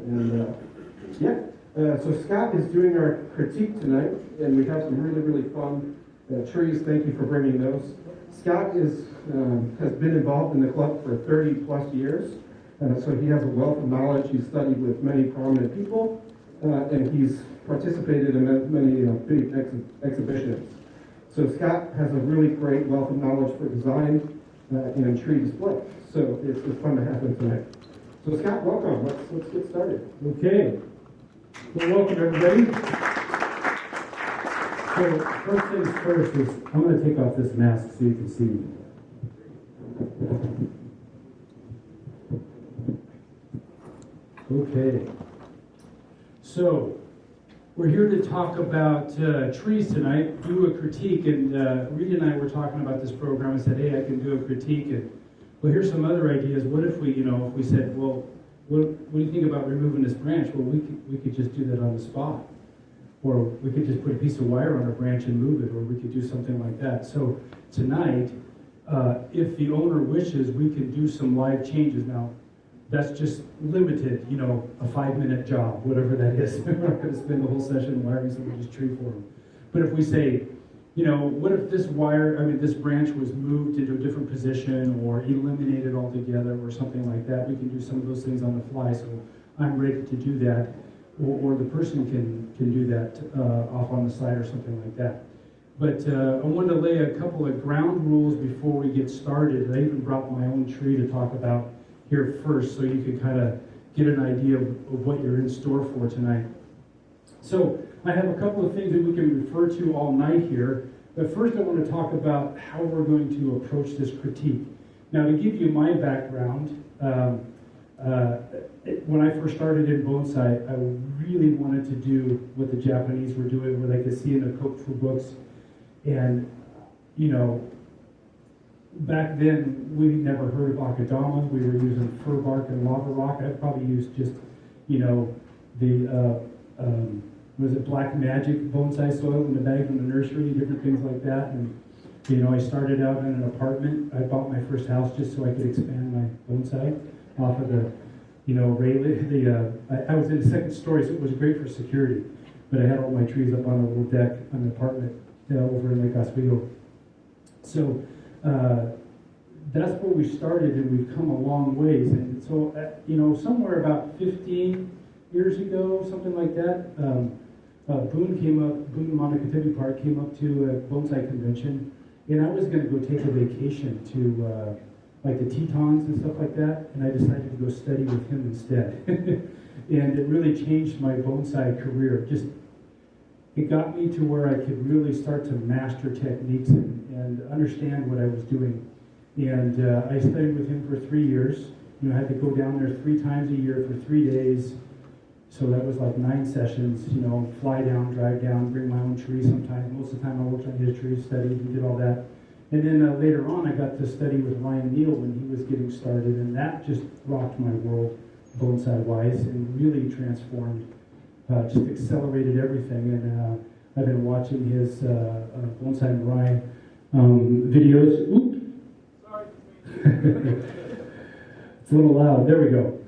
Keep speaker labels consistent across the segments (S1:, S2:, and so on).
S1: And so Scott is doing our critique tonight, and we have some really, really fun trees. Thank you for bringing those. Scott has been involved in the club for 30 plus years, so he has a wealth of knowledge. He's studied with many prominent people, and he's participated in many big exhibitions. So Scott has a really great wealth of knowledge for design and tree display. So it's fun to have him tonight. So Scott, welcome. Let's get started.
S2: Okay. Well, welcome everybody. So first things first is I'm going to take off this mask so you can see me. Okay. So we're here to talk about trees tonight, do a critique, and Rita and I were talking about this program. I said, hey, I can do a critique, and well, here's some other ideas. What if we, if we said, well, what do you think about removing this branch? Well, we could just do that on the spot. Or we could just put a piece of wire on a branch and move it, or we could do something like that. So tonight, if the owner wishes, we can do some live changes. Now, that's just limited, a 5-minute job, whatever that is. We're not going to spend the whole session wiring somebody's tree for them. But if we say, what if this this branch was moved into a different position or eliminated altogether or something like that, we can do some of those things on the fly. So I'm ready to do that. Or the person can do that off on the side or something like that. But I wanted to lay a couple of ground rules before we get started. I even brought my own tree to talk about here first, so you can kind of get an idea of what you're in store for tonight. So I have a couple of things that we can refer to all night here. But first I want to talk about how we're going to approach this critique. Now, to give you my background, when I first started in bonsai, I really wanted to do what the Japanese were doing, what I could see in the kokufu books. And, back then, we never heard of akadama. We were using fir bark and lava rock. I probably used just, was it Black Magic bonsai soil in the bag from the nursery, different things like that. And, I started out in an apartment. I bought my first house just so I could expand my bonsai off of the, I was in the second story, so it was great for security. But I had all my trees up on a little deck on the apartment over in Lake Oswego. So that's where we started, and we've come a long ways. And so, somewhere about 15 years ago, something like that, Boone Monocopic Park came up to a bonsai convention, and I was going to go take a vacation to like the Tetons and stuff like that, and I decided to go study with him instead. And it really changed my bonsai career. It got me to where I could really start to master techniques and understand what I was doing. And I studied with him for 3 years. I had to go down there 3 times a year for 3 days. So that was like 9 sessions, fly down, drive down, bring my own tree sometimes. Most of the time I worked on his tree, studied and did all that. And then later on, I got to study with Ryan Neal when he was getting started, and that just rocked my world bonsai-wise and really transformed, just accelerated everything. And I've been watching his Bonsai Mirai videos. Oops. Sorry. It's a little loud. There we go.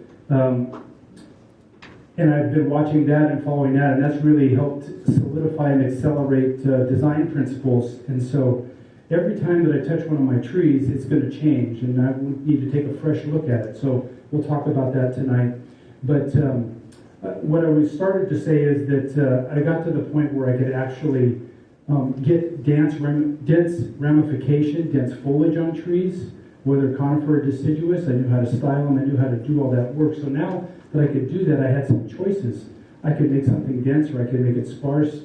S2: And I've been watching that and following that, and that's really helped solidify and accelerate design principles. And so every time that I touch one of my trees, it's going to change, and I need to take a fresh look at it. So we'll talk about that tonight. But what I was started to say is that I got to the point where I could actually get dense ramification, dense foliage on trees, whether conifer or deciduous. I knew how to style them. I knew how to do all that work. So now that I could do that, I had some choices. I could make something dense, or I could make it sparse.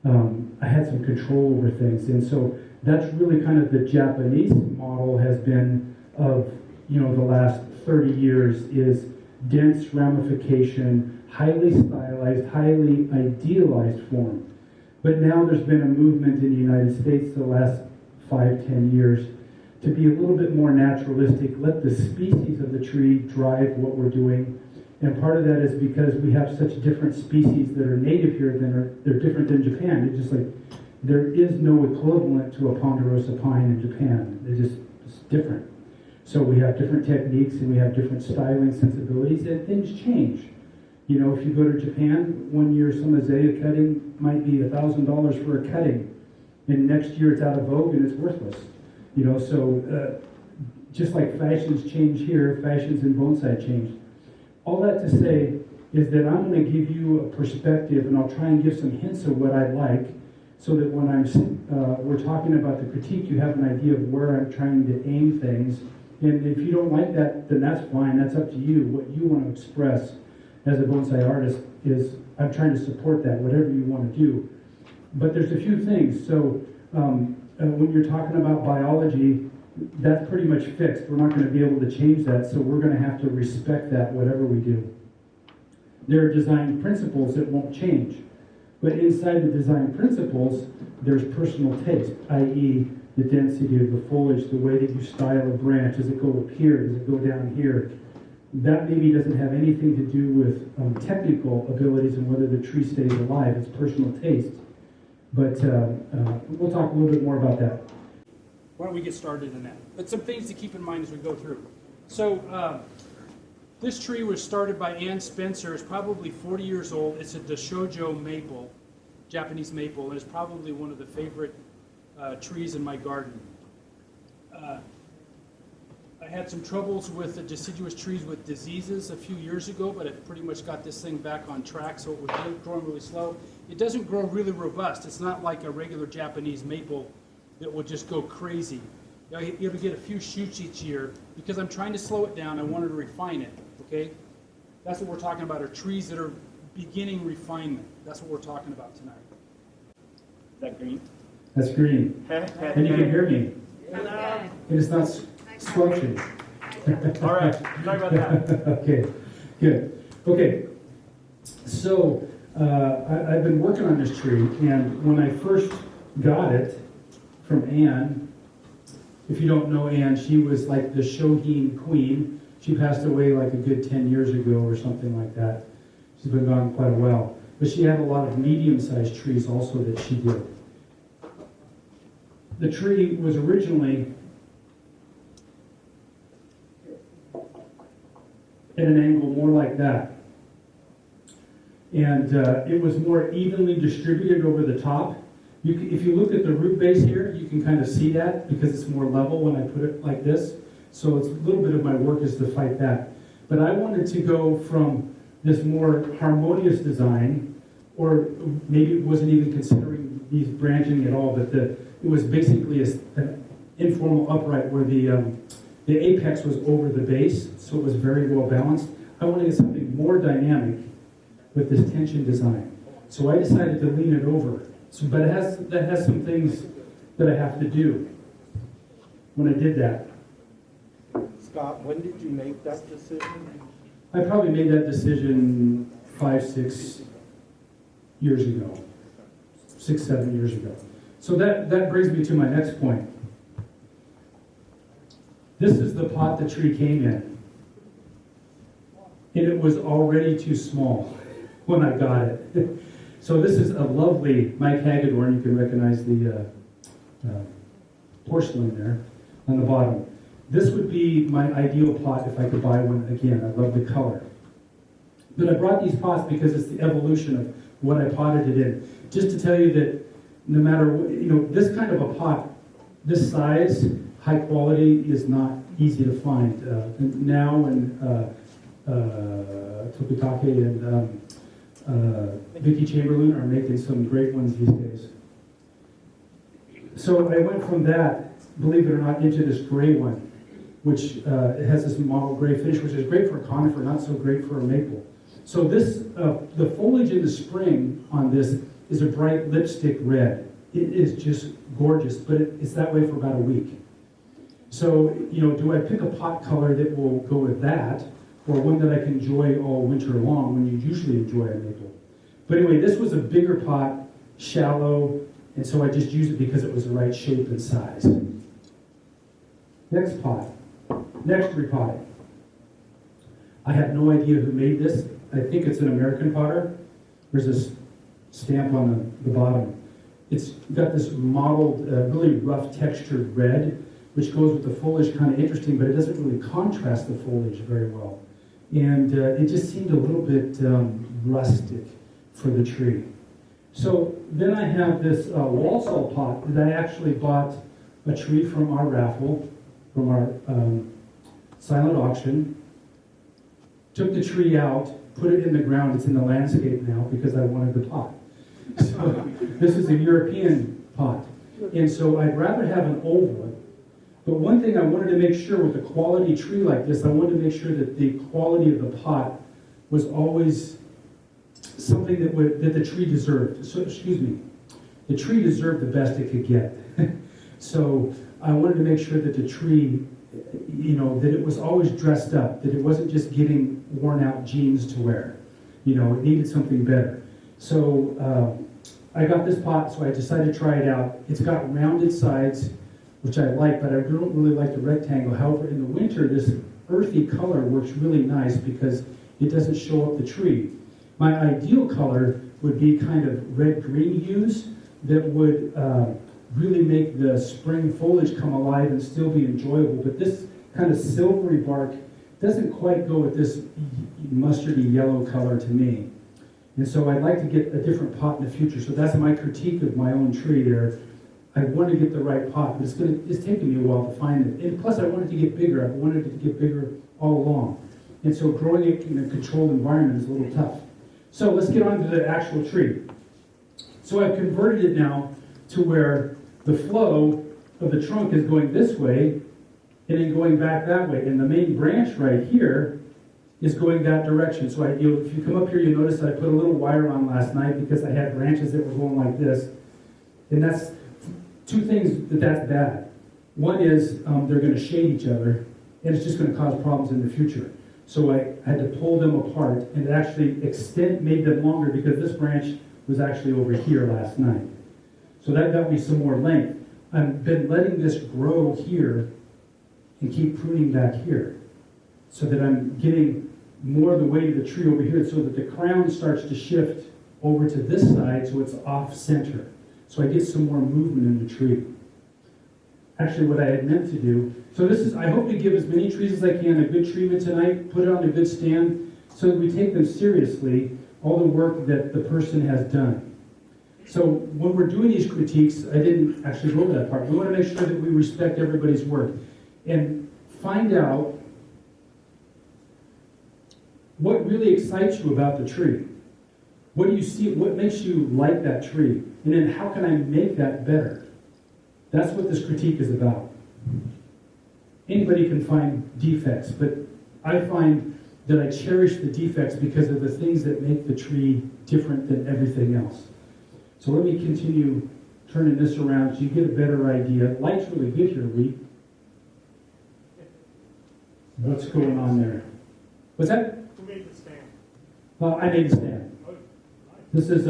S2: I had some control over things. And so that's really kind of the Japanese model has been of, the last 30 years is dense ramification, highly stylized, highly idealized form. But now there's been a movement in the United States the last 5-10 years to be a little bit more naturalistic, let the species of the tree drive what we're doing. And part of that is because we have such different species that are native here they're different than Japan. It's just like there is no equivalent to a ponderosa pine in Japan. It's different. So we have different techniques and we have different styling sensibilities, and things change. You know, if you go to Japan, one year some azalea cutting might be $1,000 for a cutting, and next year it's out of vogue and it's worthless. You know, so just like fashions change here, fashions in bonsai change. All that to say is that I'm going to give you a perspective, and I'll try and give some hints of what I like, so that when we're talking about the critique, you have an idea of where I'm trying to aim things. And if you don't like that, then that's fine. That's up to you. What you want to express as a bonsai artist is, I'm trying to support that, whatever you want to do. But there's a few things. So when you're talking about biology, that's pretty much fixed. We're not going to be able to change that, so we're going to have to respect that, whatever we do. There are design principles that won't change. But inside the design principles, there's personal taste, i.e. the density of the foliage, the way that you style a branch. Does it go up here? Does it go down here? That maybe doesn't have anything to do with technical abilities and whether the tree stays alive. It's personal taste. But we'll talk a little bit more about that. Why don't we get started in that? But some things to keep in mind as we go through. So this tree was started by Ann Spencer. It's probably 40 years old. It's a Doshojo maple, Japanese maple, and it's probably one of the favorite trees in my garden. I had some troubles with the deciduous trees with diseases a few years ago, but I've pretty much got this thing back on track, so it was growing really slow. It doesn't grow really robust. It's not like a regular Japanese maple that will just go crazy. You'll get a few shoots each year. Because I'm trying to slow it down, I wanted to refine it, okay? That's what we're talking about, are trees that are beginning refinement. That's what we're talking about tonight. Is that green? That's green. And you can hear me.
S3: Hello.
S2: It is not squelching.
S3: All right, sorry about that.
S2: Okay, good. Okay, so I've been working on this tree, and when I first got it from Ann, if you don't know Ann, she was like the Shohin queen. She passed away like a good 10 years ago or something like that. She's been gone quite a while. But she had a lot of medium-sized trees also that she did. The tree was originally at an angle more like that. And it was more evenly distributed over the top. If you look at the root base here, you can kind of see that because it's more level when I put it like this. So it's a little bit of my work is to fight that. But I wanted to go from this more harmonious design, or maybe it wasn't even considering these branching at all, but it was basically an informal upright where the apex was over the base, so it was very well balanced. I wanted to get something more dynamic with this tension design. So I decided to lean it over. So, but that has some things that I have to do when I did that.
S3: Scott, when did you make that decision?
S2: I probably made that decision 5-6 years ago, 6-7 years ago. So that brings me to my next point. This is the pot the tree came in. And it was already too small when I got it. So this is a lovely Mike Hagedorn. You can recognize the porcelain there on the bottom. This would be my ideal pot if I could buy one again. I love the color. But I brought these pots because it's the evolution of what I potted it in. Just to tell you that no matter what, this kind of a pot, this size, high quality, is not easy to find. Now and Tokutake and Vicky Chamberlain are making some great ones these days. So I went from that, believe it or not, into this gray one, which it has this mottled gray finish, which is great for a conifer, not so great for a maple. So this, the foliage in the spring on this is a bright lipstick red. It is just gorgeous, but it's that way for about a week. So, do I pick a pot color that will go with that, or one that I can enjoy all winter long when you usually enjoy a maple? But anyway, this was a bigger pot, shallow, and so I just used it because it was the right shape and size. Next pot, next repot. I have no idea who made this. I think it's an American potter. There's this stamp on the bottom. It's got this mottled, really rough textured red, which goes with the foliage, kind of interesting, but it doesn't really contrast the foliage very well. and it just seemed a little bit rustic for the tree. So then I have this wall saw pot that I actually bought a tree from our raffle, from our silent auction. Took the tree out, put it in the ground. It's in the landscape now because I wanted the pot. So this is a European pot. And so I'd rather have an oval. But one thing I wanted to make sure with a quality tree like this, I wanted to make sure that the quality of the pot was always something that the tree deserved. So, excuse me, the tree deserved the best it could get. So I wanted to make sure that the tree, that it was always dressed up, that it wasn't just getting worn out jeans to wear. It needed something better. So I got this pot, so I decided to try it out. It's got rounded sides, which I like, but I don't really like the rectangle. However, in the winter, this earthy color works really nice because it doesn't show up the tree. My ideal color would be kind of red-green hues that would really make the spring foliage come alive and still be enjoyable. But this kind of silvery bark doesn't quite go with this mustardy yellow color to me. And so I'd like to get a different pot in the future. So that's my critique of my own tree there. I want to get the right pot, but it's taken me a while to find it. And plus I wanted to get bigger. I wanted it to get bigger all along. And so growing it in a controlled environment is a little tough. So let's get on to the actual tree. So I've converted it now to where the flow of the trunk is going this way and then going back that way. And the main branch right here is going that direction. So if you come up here, you'll notice that I put a little wire on last night because I had branches that were going like this. And that's two things that's bad. One is they're going to shade each other, and it's just going to cause problems in the future. So I had to pull them apart and actually made them longer because this branch was actually over here last night. So that got me some more length. I've been letting this grow here and keep pruning back here so that I'm getting more of the weight of the tree over here so that the crown starts to shift over to this side so it's off center. So I get some more movement in the tree. Actually, what I had meant to do, I hope to give as many trees as I can a good treatment tonight, put it on a good stand, so that we take them seriously, all the work that the person has done. So when we're doing these critiques, I didn't actually go over that part. We want to make sure that we respect everybody's work and find out what really excites you about the tree. What do you see? What makes you like that tree? And then how can I make that better? That's what this critique is about. Anybody can find defects, but I find that I cherish the defects because of the things that make the tree different than everything else. So let me continue turning this around so you get a better idea. Light's really good here, Lee. What's going on there? What's that?
S4: Who made the stand?
S2: I made the stand.
S4: Oh, nice.
S2: This is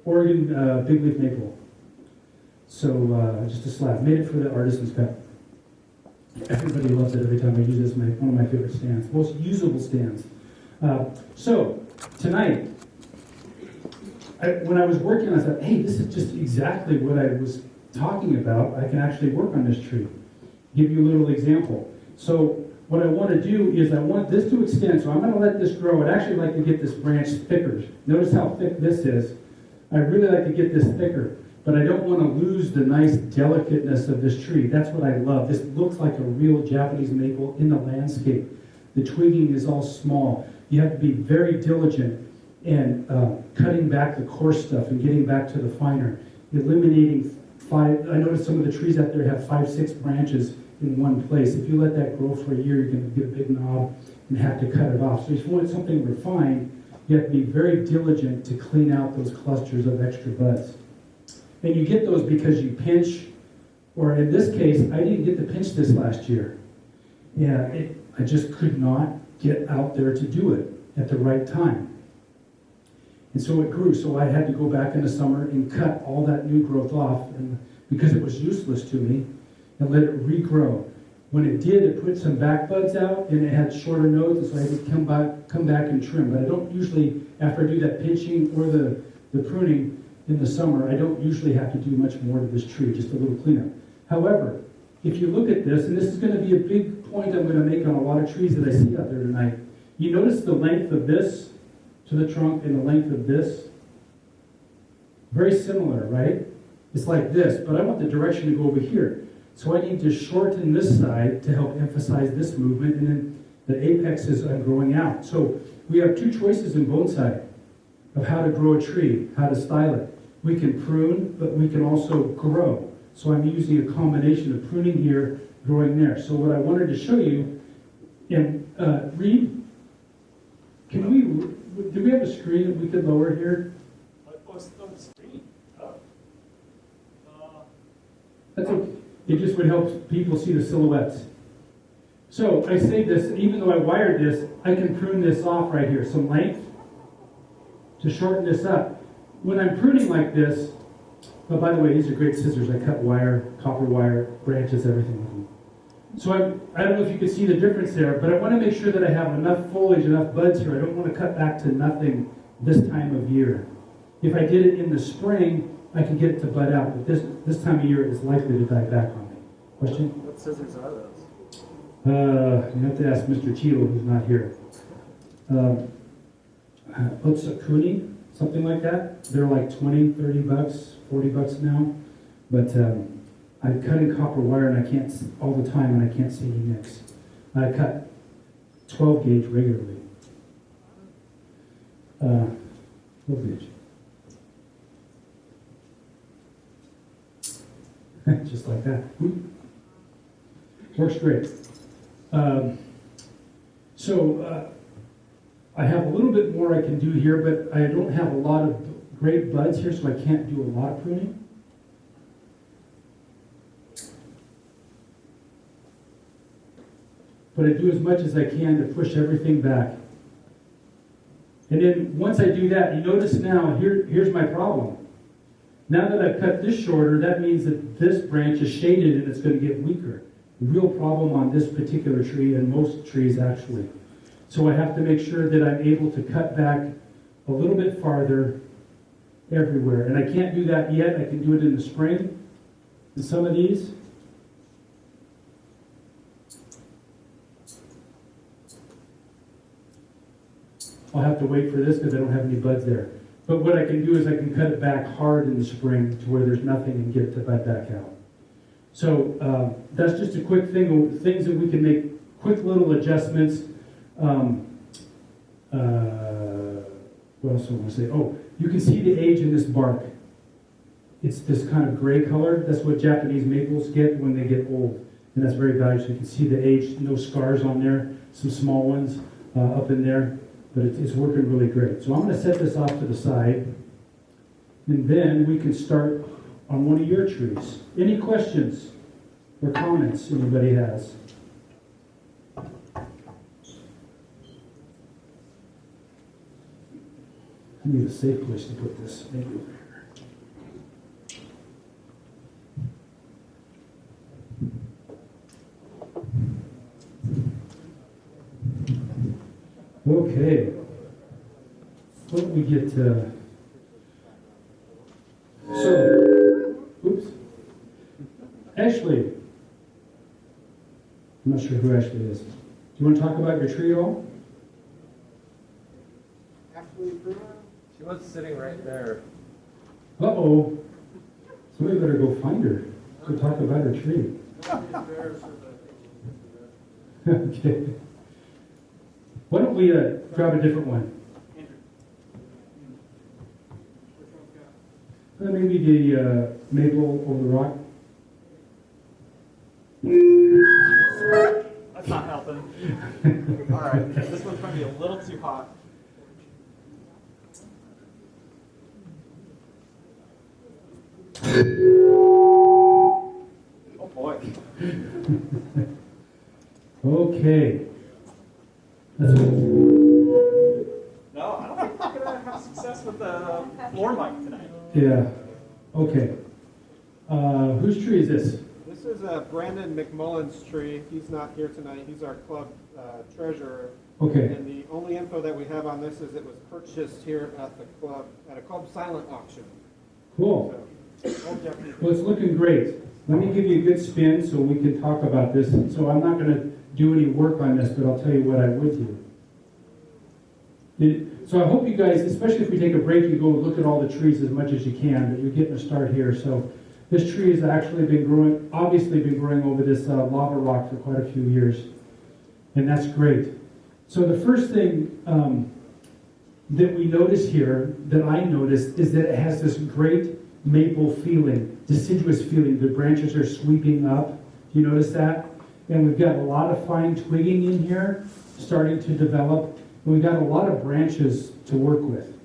S2: Oregon big leaf maple. So just a slab. Made it for the artisan's cup. Everybody loves it every time I use it. It's one of my favorite stands. Most usable stands. So tonight, when I was working, I thought, hey, this is just exactly what I was talking about. I can actually work on this tree. Give you a little example. So what I want to do is I want this to extend. So I'm going to let this grow. I'd actually like to get this branch thicker. Notice how thick this is. I really like to get this thicker, but I don't want to lose the nice delicateness of this tree. That's what I love. This looks like a real Japanese maple in the landscape. The twigging is all small. You have to be very diligent in cutting back the coarse stuff and getting back to the finer. Eliminating I noticed some of the trees out there have 5-6 branches in one place. If you let that grow for a year, you're going to get a big knob and have to cut it off. So if you want something refined, you have to be very diligent to clean out those clusters of extra buds. And you get those because you pinch, or in this case, I didn't get to pinch this last year. Yeah, I just could not get out there to do it at the right time. And so it grew, so I had to go back in the summer and cut all that new growth off, and because it was useless to me, and let it regrow. When it did, it put some back buds out, and it had shorter nodes, and so I had to come back and trim. But I don't usually, after I do that pinching or the pruning in the summer, I don't usually have to do much more to this tree, just a little cleanup. However, if you look at this, and this is going to be a big point I'm going to make on a lot of trees that I see out there tonight. You notice the length of this to the trunk and the length of this? Very similar, right? It's like this, but I want the direction to go over here. So I need to shorten this side to help emphasize this movement, and then the apexes I'm growing out. So we have two choices in bonsai of how to grow a tree, how to style it. We can prune, but we can also grow. So I'm using a combination of pruning here, growing there. So what I wanted to show you, and Reed, do we have a screen that we could lower here?
S3: On the screen.
S2: That's okay. It just would help people see the silhouettes. So I say this, even though I wired this, I can prune this off right here, some length, to shorten this up. When I'm pruning like this, oh, by the way, these are great scissors. I cut wire, copper wire, branches, everything with them. So I don't know if you can see the difference there, but I want to make sure that I have enough foliage, enough buds here. I don't want to cut back to nothing this time of year. If I did it in the spring, I can get it to bud out, but this time of year is likely to die back on me. Question?
S3: What scissors are those?
S2: You have to ask Mr. Cheadle, who's not here. Otsakuni, something like that. They're like 20, 30 bucks, 40 bucks now. But I cut in copper wire and I can't, all the time, and I can't see any nicks. I cut 12 gauge regularly. 12 gauge. Just like that. Works great. I have a little bit more I can do here, but I don't have a lot of great buds here, so I can't do a lot of pruning. But I do as much as I can to push everything back. And then once I do that, you notice now, here's my problem. Now that I've cut this shorter, that means that this branch is shaded and it's going to get weaker. Real problem on this particular tree, and most trees actually. So I have to make sure that I'm able to cut back a little bit farther everywhere. And I can't do that yet. I can do it in the spring. And some of these. I'll have to wait for this because I don't have any buds there. But what I can do is I can cut it back hard in the spring to where there's nothing and get it to bud back out. So that's just a quick thing, things that we can make quick little adjustments. What else do I want to say? Oh, you can see the age in this bark. It's this kind of gray color. That's what Japanese maples get when they get old. And that's very valuable. You can see the age, no scars on there, some small ones up in there. But it's working really great. So I'm going to set this off to the side. And then we can start on one of your trees. Any questions or comments anybody has? I need a safe place to put this. Maybe over here. Okay. What did we get? Oops. Ashley. I'm not sure who Ashley is. Do you want to talk about your tree at all?
S3: Ashley Brewer? She was sitting right there.
S2: Uh-oh. Somebody better go find her. Go talk about her tree. Okay. Why don't we grab a different one? Maybe the maple over the rock.
S3: That's not helping. All right, this one's going to be a little too hot. Oh boy.
S2: Okay. That's
S3: No, I don't think we're going to have success with the floor mic tonight.
S2: Yeah. Okay. Whose tree is this?
S4: This is Brandon McMullen's tree. He's not here tonight. He's our club treasurer.
S2: Okay.
S4: And the only info that we have on this is it was purchased here at the club, at a club silent auction.
S2: Cool.
S4: So,
S2: Well, it's looking great. Let me give you a good spin so we can talk about this. So I'm not going to do any work on this, but I'll tell you what I would do. So I hope you guys, especially if we take a break, you go look at all the trees as much as you can, but you're getting a start here. So this tree has actually been growing, obviously been growing over this lava rock for quite a few years. And that's great. So the first thing that we notice here, that I noticed, is that it has this great maple feeling, deciduous feeling. The branches are sweeping up. Do you notice that? And we've got a lot of fine twigging in here, starting to develop. And we've got a lot of branches to work with.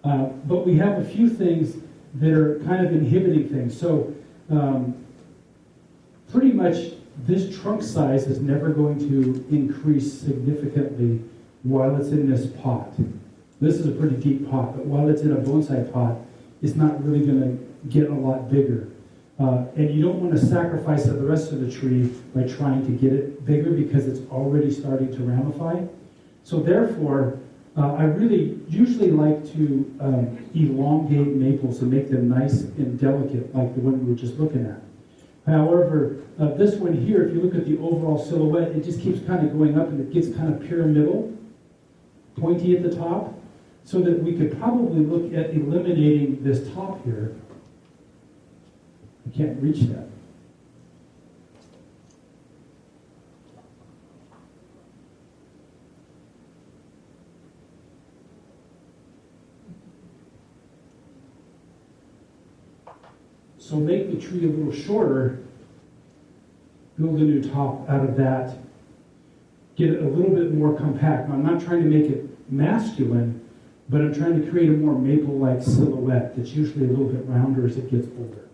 S2: But we have a few things that are kind of inhibiting things. So pretty much this trunk size is never going to increase significantly while it's in this pot. This is a pretty deep pot, but while it's in a bonsai pot, it's not really going to get a lot bigger. And you don't want to sacrifice the rest of the tree by trying to get it bigger because it's already starting to ramify. So therefore, I really usually like to elongate maples and make them nice and delicate like the one we were just looking at. However, this one here, if you look at the overall silhouette, it just keeps kind of going up and it gets kind of pyramidal, pointy at the top, so that we could probably look at eliminating this top here. I can't reach that. So make the tree a little shorter, build a new top out of that, get it a little bit more compact. Now, I'm not trying to make it masculine, but I'm trying to create a more maple-like silhouette that's usually a little bit rounder as it gets older.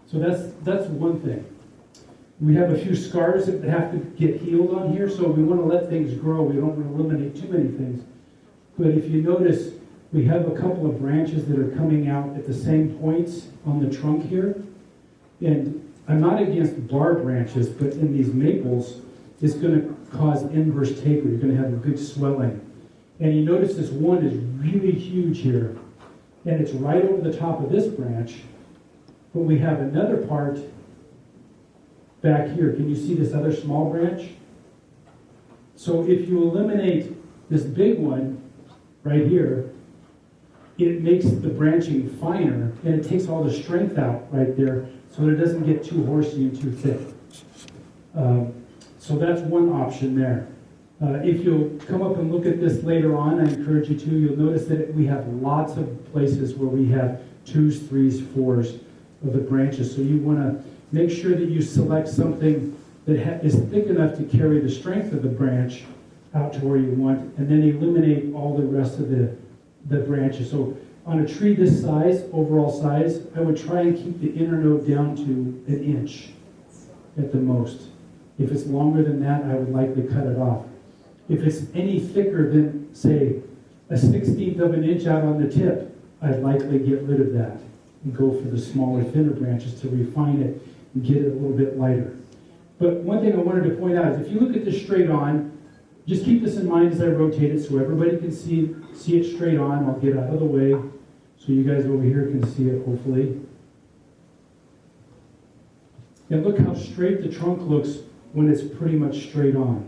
S2: So that's one thing. We have a few scars that have to get healed on here, so we want to let things grow. We don't want to eliminate too many things. But if you notice, we have a couple of branches that are coming out at the same points on the trunk here. And I'm not against bar branches, but in these maples, it's going to cause inverse taper. You're going to have a good swelling. And you notice this one is really huge here. And it's right over the top of this branch. But we have another part back here. Can you see this other small branch? So if you eliminate this big one right here, it makes the branching finer, and it takes all the strength out right there so that it doesn't get too horsey and too thick. So that's one option there. If you'll come up and look at this later on, I encourage you to, you'll notice that we have lots of places where we have 2s, 3s, 4s of the branches. So you want to make sure that you select something that is thick enough to carry the strength of the branch out to where you want, and then eliminate all the rest of the branches. So on a tree this size, overall size, I would try and keep the inner node down to 1 inch at the most. If it's longer than that, I would likely cut it off. If it's any thicker than, say, 1/16 of an inch out on the tip, I'd likely get rid of that and go for the smaller, thinner branches to refine it and get it a little bit lighter. But one thing I wanted to point out is if you look at this straight on, just keep this in mind as I rotate it so everybody can see it straight on. I'll get out of the way so you guys over here can see it, hopefully. And look how straight the trunk looks when it's pretty much straight on.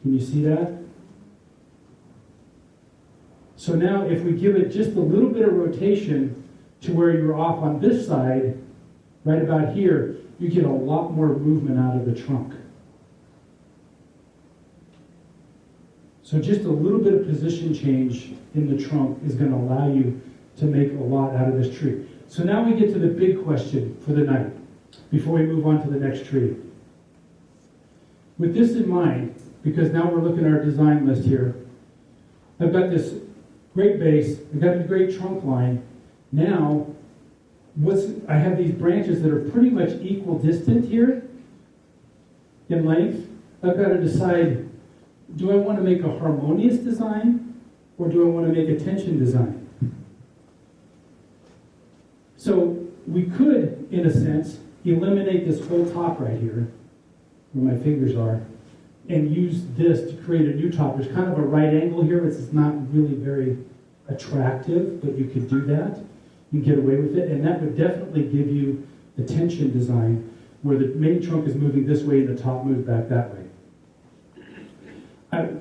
S2: Can you see that? So now if we give it just a little bit of rotation to where you're off on this side, right about here, you get a lot more movement out of the trunk. So just a little bit of position change in the trunk is going to allow you to make a lot out of this tree. So now we get to the big question for the night, before we move on to the next tree. With this in mind, because now we're looking at our design list here, I've got this great base, I've got a great trunk line. Now, I have these branches that are pretty much equal distant here in length. I've got to decide, do I want to make a harmonious design or do I want to make a tension design? So we could, in a sense, eliminate this whole top right here, where my fingers are, and use this to create a new top. There's kind of a right angle here. It's not really very attractive, but you could do that and get away with it, and that would definitely give you the tension design. where the main trunk is moving this way and the top moves back that way.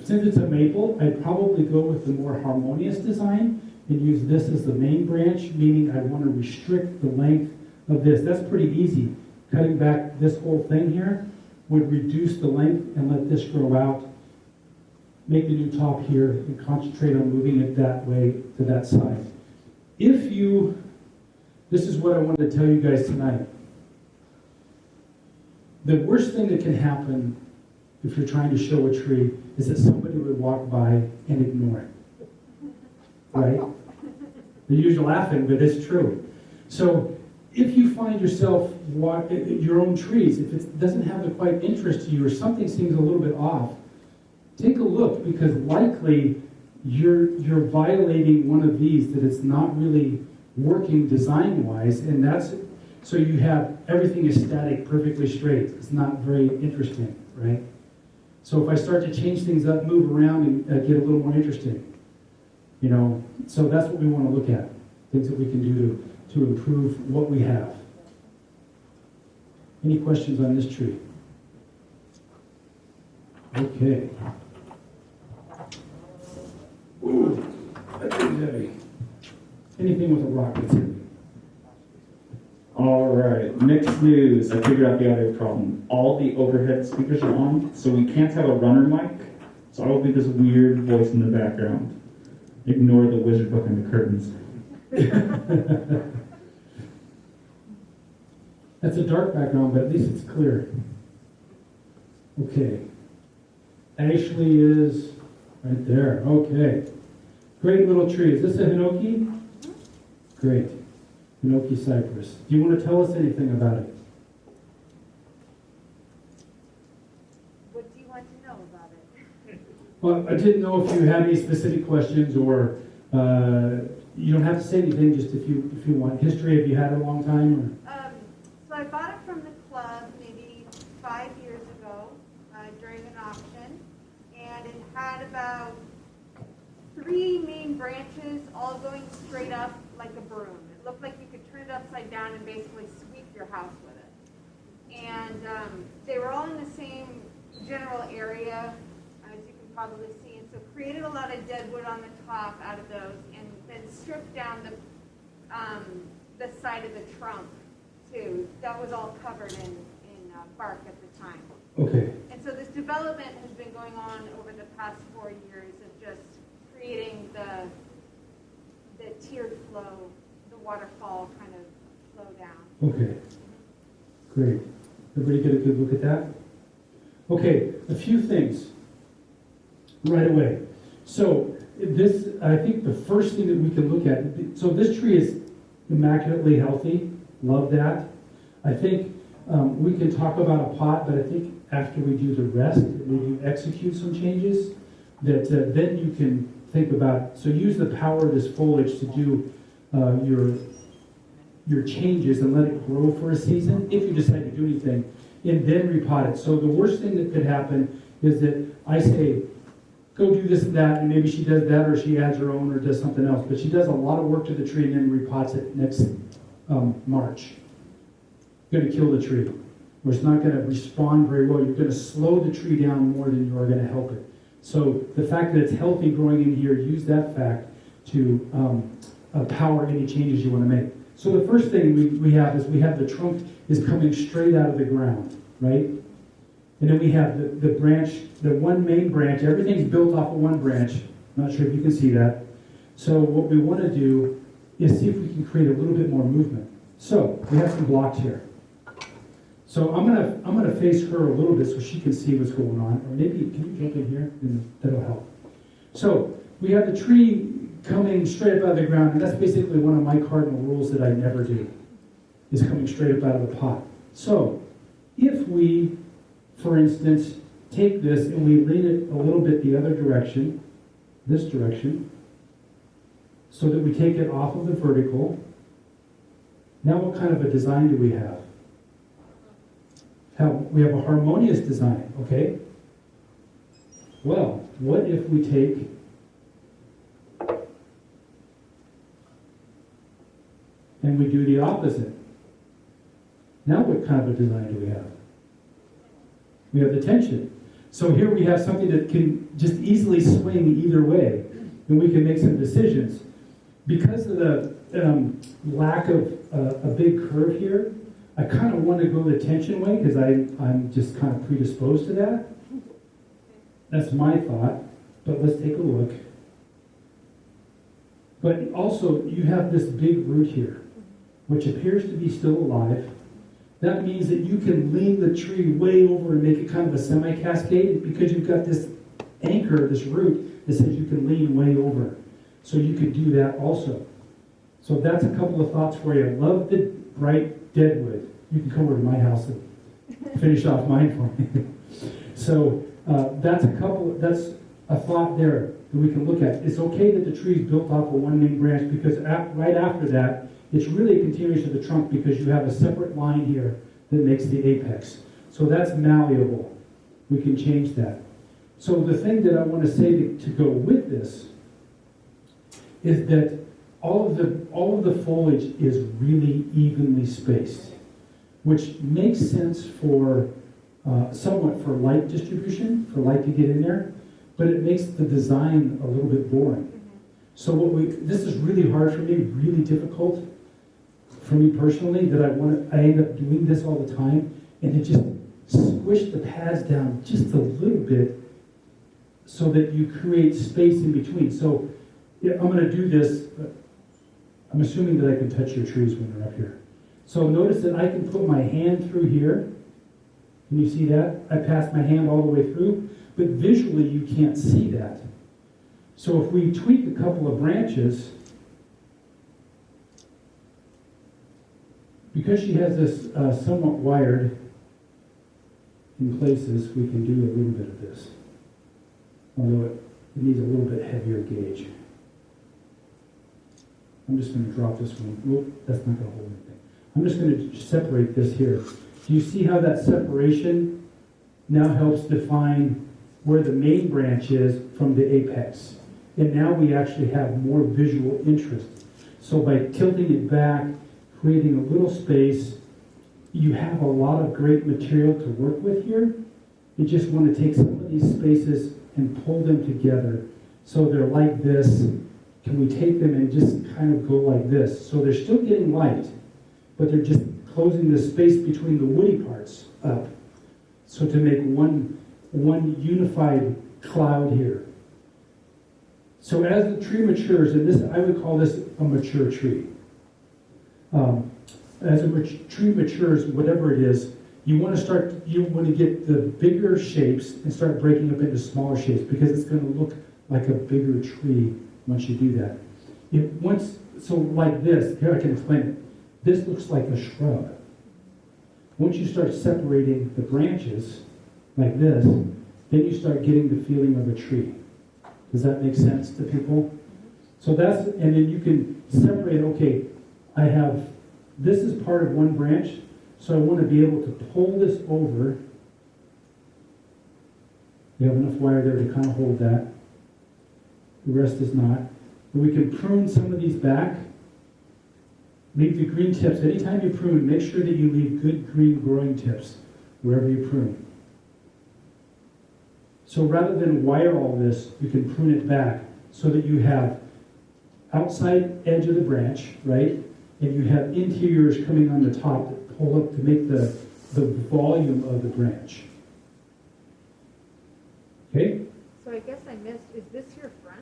S2: Since it's a maple, I'd probably go with the more harmonious design and use this as the main branch, meaning I want to restrict the length of this. That's pretty easy. Cutting back this whole thing here would reduce the length and let this grow out, make the new top here, and concentrate on moving it that way to that side. This is what I wanted to tell you guys tonight. The worst thing that can happen if you're trying to show a tree is that somebody would walk by and ignore it. Right? You're usually laughing, but it's true. So if you find yourself your own trees, if it doesn't have the quite interest to you or something seems a little bit off, take a look, because likely you're violating one of these, that it's not really working design-wise, and so you have everything is static, perfectly straight. It's not very interesting, right? So if I start to change things up, move around, and get a little more interesting, so that's what we want to look at, things that we can do to improve what we have. Any questions on this tree? Okay. Ooh, that's pretty heavy. Anything with a rock that's heavy.
S5: All right, mixed news. I figured out the audio problem. All the overhead speakers are on, so we can't have a runner mic. So I will be this weird voice in the background. Ignore the wizard book and the curtains.
S2: That's a dark background, but at least it's clear. Okay. Ashley is right there. Okay. Great little tree. Is this a hinoki? Great. Hinoki cypress. Do you want to tell us anything about it?
S6: What do you want to know about it?
S2: Well, I didn't know if you had any specific questions, or you don't have to say anything, just if you want. History, have you had it a long time? Or?
S6: So I bought it from the club maybe 5 years ago during an auction, and it had about 3 main branches all going straight up like a broom. It looked like you could turn it upside down and basically sweep your house with it. And they were all in the same general area, as you can probably see, and so created a lot of dead wood on the top out of those, and then stripped down the side of the trunk too. That was all covered in bark at the time.
S2: Okay.
S6: And so this development has been going on over the past 4 years of just creating the tiered flow, the waterfall kind of flow down.
S2: Okay. Great. Everybody get a good look at that? Okay, a few things right away. So this, I think the first thing that we can look at, so this tree is immaculately healthy. Love that. I think we can talk about a pot, but I think after we do the rest, maybe you execute some changes, that then you can think about, so use the power of this foliage to do your changes and let it grow for a season, if you decide to do anything, and then repot it. So the worst thing that could happen is that I say, go do this and that, and maybe she does that, or she adds her own, or does something else, but she does a lot of work to the tree and then repots it next March. Going to kill the tree, or it's not going to respond very well. You're going to slow the tree down more than you are going to help it. So the fact that it's healthy growing in here, use that fact to power any changes you want to make. So the first thing we have is the trunk is coming straight out of the ground, right? And then we have the branch, the one main branch. Everything's built off of one branch. I'm not sure if you can see that. So what we want to do is see if we can create a little bit more movement. So we have some blocks here. So I'm gonna face her a little bit so she can see what's going on. Or maybe can you jump in here? And that'll help. So we have the tree coming straight up out of the ground, and that's basically one of my cardinal rules that I never do, is coming straight up out of the pot. So if we, for instance, take this and we lean it a little bit the other direction, this direction, so that we take it off of the vertical, now what kind of a design do we have? We have a harmonious design, okay? Well, what if we take and we do the opposite? Now what kind of a design do we have? We have the tension. So here we have something that can just easily swing either way, and we can make some decisions. Because of the lack of a big curve here, I kind of want to go the tension way because I'm just kind of predisposed to that. That's my thought, but let's take a look. But also, you have this big root here, which appears to be still alive. That means that you can lean the tree way over and make it kind of a semi-cascade because you've got this anchor, this root, that says you can lean way over. So you could do that also. So that's a couple of thoughts for you. I love the bright deadwood. You can come over to my house and finish off mine for me. So that's a thought there that we can look at. It's okay that the tree is built off of one main branch because right after that, it's really a continuation of the trunk because you have a separate line here that makes the apex. So that's malleable. We can change that. So the thing that I want to say to go with this is that all of the foliage is really evenly spaced, which makes sense for somewhat for light distribution, for light to get in there, but it makes the design a little bit boring. So this is really hard for me, really difficult for me personally, that I end up doing this all the time, and to just squish the pads down just a little bit so that you create space in between. So yeah, I'm going to do this. I'm assuming that I can touch your trees when they're up here. So notice that I can put my hand through here. Can you see that? I pass my hand all the way through, but visually you can't see that. So if we tweak a couple of branches, because she has this somewhat wired in places, we can do a little bit of this. Although it needs a little bit heavier gauge. I'm just going to drop this one. Nope, that's not going to hold anything. I'm just going to separate this here. Do you see how that separation now helps define where the main branch is from the apex? And now we actually have more visual interest. So by tilting it back, creating a little space, you have a lot of great material to work with here. You just want to take some of these spaces and pull them together so they're like this. Can we take them and just kind of go like this? So they're still getting light, but they're just closing the space between the woody parts up. So to make one unified cloud here. So as the tree matures, and this I would call this a mature tree. As a tree matures, whatever it is, you want to get the bigger shapes and start breaking up into smaller shapes because it's going to look like a bigger tree once you do that. So like this, here I can explain it. This looks like a shrub. Once you start separating the branches like this, then you start getting the feeling of a tree. Does that make sense to people? So and then you can separate, okay, this is part of one branch, so I want to be able to pull this over. You have enough wire there to kind of hold that. The rest is not. And we can prune some of these back. Leave the green tips. Anytime you prune, make sure that you leave good green growing tips wherever you prune. So rather than wire all this, you can prune it back so that you have outside edge of the branch, right? And you have interiors coming on the top that pull up to make the volume of the branch. Okay?
S7: So I guess I missed, is this your front?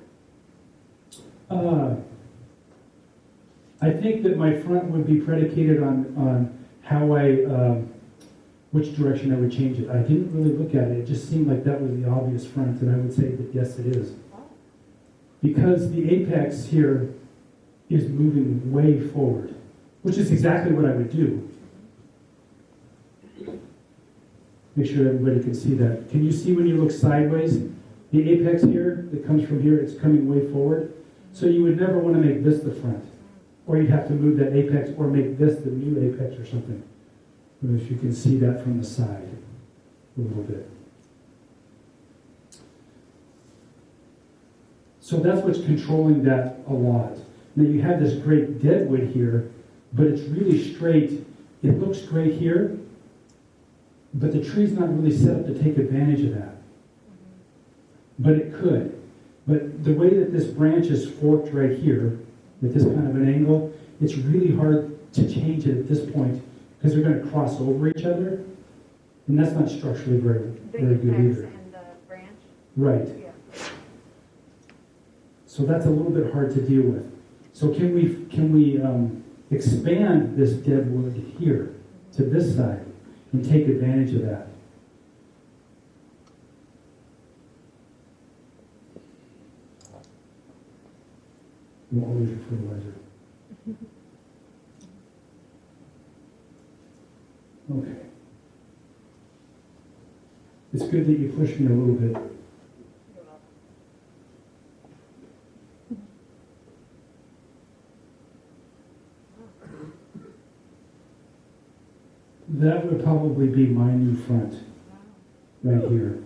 S2: I think that my front would be predicated on how which direction I would change it. I didn't really look at it. It just seemed like that was the obvious front, and I would say that yes, it is. Because the apex here is moving way forward, which is exactly what I would do. Make sure everybody can see that. Can you see when you look sideways? The apex here that comes from here, it's coming way forward. So you would never want to make this the front. Or you'd have to move that apex or make this the new apex or something. But if you can see that from the side a little bit. So that's what's controlling that a lot. Now you have this great deadwood here, but it's really straight it looks great here, but the tree's not really set up to take advantage of that. But it could. But the way that this branch is forked right here, with this kind of an angle, it's really hard to change it at this point because they're going to cross over each other, and that's not structurally very
S7: The
S2: good
S7: apex
S2: either.
S7: and the branch?
S2: Right.
S7: Yeah.
S2: So that's a little bit hard to deal with. So can we expand this dead wood here to this side and take advantage of that? We'll always use fertilizer. Okay. It's good that you pushed me a little bit. That would probably be my new front, right here.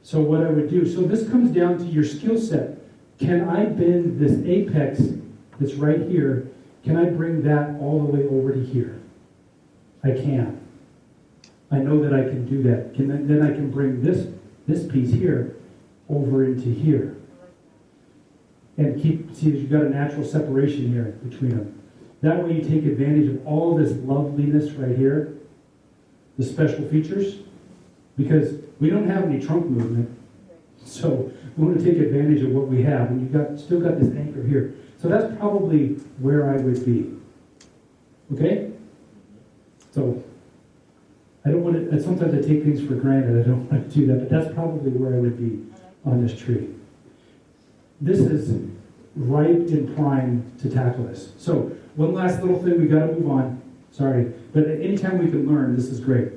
S2: So what I would do, so this comes down to your skill set. Can I bend this apex that's right here, can I bring that all the way over to here? I can. I know that I can do that. Then I can bring this piece here over into here. And see, you've got a natural separation here between them. That way you take advantage of all this loveliness right here, the special features, because we don't have any trunk movement. So we want to take advantage of what we have, and you've still got this anchor here. So that's probably where I would be. Okay? So I don't want to, sometimes I take things for granted. I don't want to do that, but that's probably where I would be on this tree. This is ripe and prime to tackle this. So one last little thing, we got to move on. Sorry, but anytime we can learn, this is great.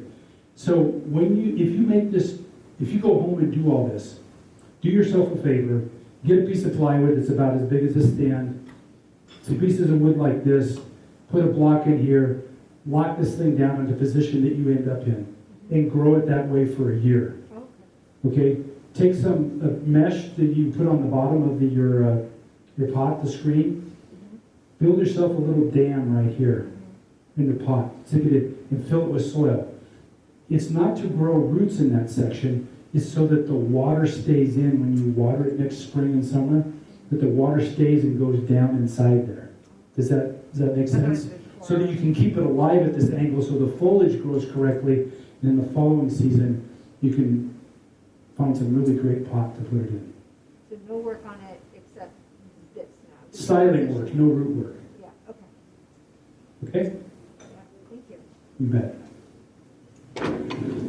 S2: So if you go home and do all this, do yourself a favor, get a piece of plywood that's about as big as this stand, some pieces of wood like this, put a block in here, lock this thing down in the position that you end up in, and grow it that way for a year. Okay? Take some mesh that you put on the bottom of your pot, the screen. Build yourself a little dam right here in the pot. Stick it in and fill it with soil. It's not to grow roots in that section. It's so that the water stays in when you water it next spring and summer, that the water stays and goes down inside there. Does that make sense? So that you can keep it alive at this angle so the foliage grows correctly, and in the following season you can find some really great pot to put it in.
S7: So no work on it except this now?
S2: Styling work, no root work.
S7: Yeah, okay.
S2: Okay?
S7: Yeah, thank you.
S2: You bet.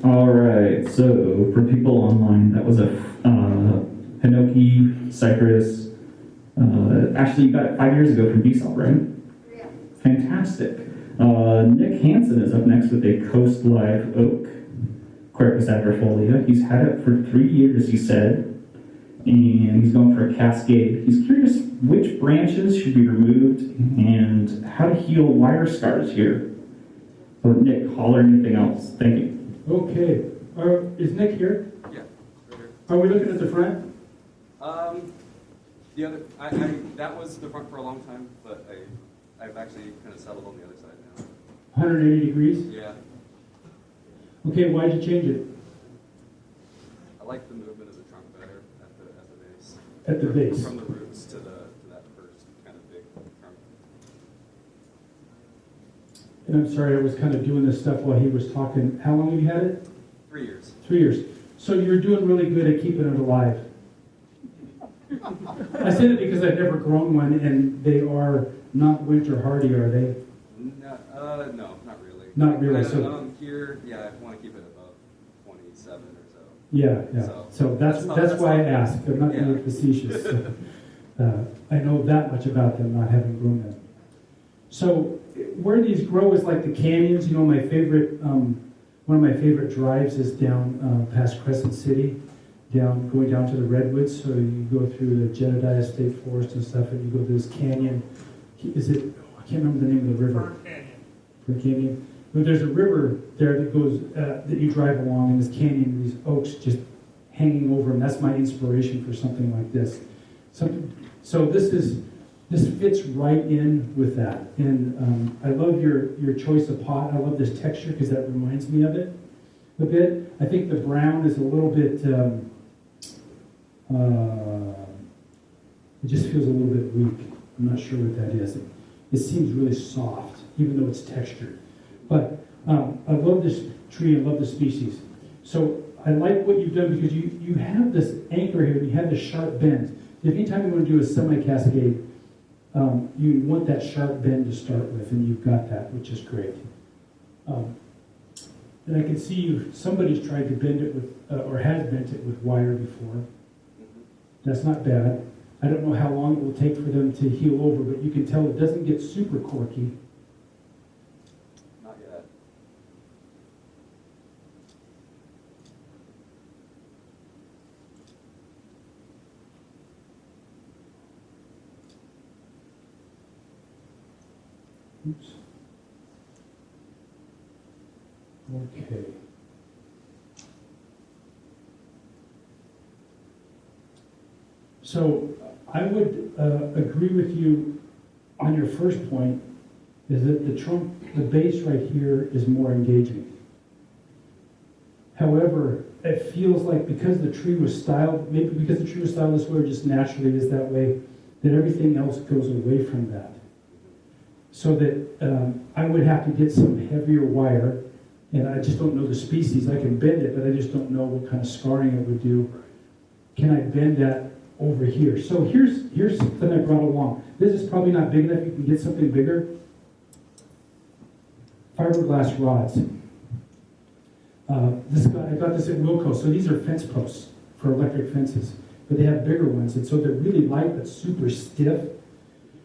S5: All right, so for people online, that was a Hinoki cypress. Actually, you got it 5 years ago from BSOP, right?
S6: Yeah.
S5: Fantastic. Nick Hansen is up next with a Coast Live Oak, Quercus agrifolia. He's had it for 3 years, he said, and he's going for a cascade. He's curious which branches should be removed and how to heal wire scars here. But Nick, holler anything else. Thank you.
S2: Okay. Is Nick here?
S8: Yeah, right here.
S2: Are we looking at the front?
S8: The other, that was the front for a long time, but I've actually kind of settled on the other side now.
S2: 180 degrees?
S8: Yeah,
S2: Okay, why'd you change it?
S8: I like the movement of the trunk better at the base.
S2: At the base.
S8: From the roots to that first kind of big trunk.
S2: And I'm sorry, I was kind of doing this stuff while he was talking. How long have you had it?
S8: 3 years.
S2: 3 years. So you're doing really good at keeping it alive. I said it because I've never grown one, and they are not winter hardy, are they?
S8: No, not really.
S2: Not really, so-
S8: Here, yeah, I want to keep it above 27 or so.
S2: Yeah. So
S8: that's
S2: that's why I
S8: how-
S2: asked. I'm not being
S8: Yeah.
S2: facetious. So, I know that much about them, not having grown them. So where these grow is like the canyons. You know, my favorite, one of my favorite drives is down past Crescent City, going down to the Redwoods. So you go through the Jedediah State Forest and stuff, and you go to this canyon. I can't remember the name of the river. Fern Canyon. But there's a river there that goes, that you drive along in this canyon, and these oaks just hanging over them. That's my inspiration for something like this. So this is this fits right in with that. And I love your choice of pot. I love this texture because that reminds me of it a bit. I think the brown is a little bit, it just feels a little bit weak. I'm not sure what that is. It seems really soft, even though it's textured. But I love this tree. I love the species. So I like what you've done because you have this anchor here. You have this sharp bend. Anytime you want to do a semi-cascade, you want that sharp bend to start with, and you've got that, which is great. And I can see somebody's tried to bend it with, or has bent it with wire before. That's not bad. I don't know how long it will take for them to heal over, but you can tell it doesn't get super corky.
S8: Not yet.
S2: Oops. Okay. So I would agree with you on your first point, is that the base right here is more engaging. However, it feels like because the tree was styled, maybe because the tree was styled this way or just naturally is that way, that everything else goes away from that. So that I would have to get some heavier wire, and I just don't know the species. I can bend it, but I just don't know what kind of scarring it would do. Can I bend that over here? So here's something I brought along. This is probably not big enough. You can get something bigger. Fiberglass rods. I got this at Wilco. So these are fence posts for electric fences, but they have bigger ones, and so they're really light but super stiff,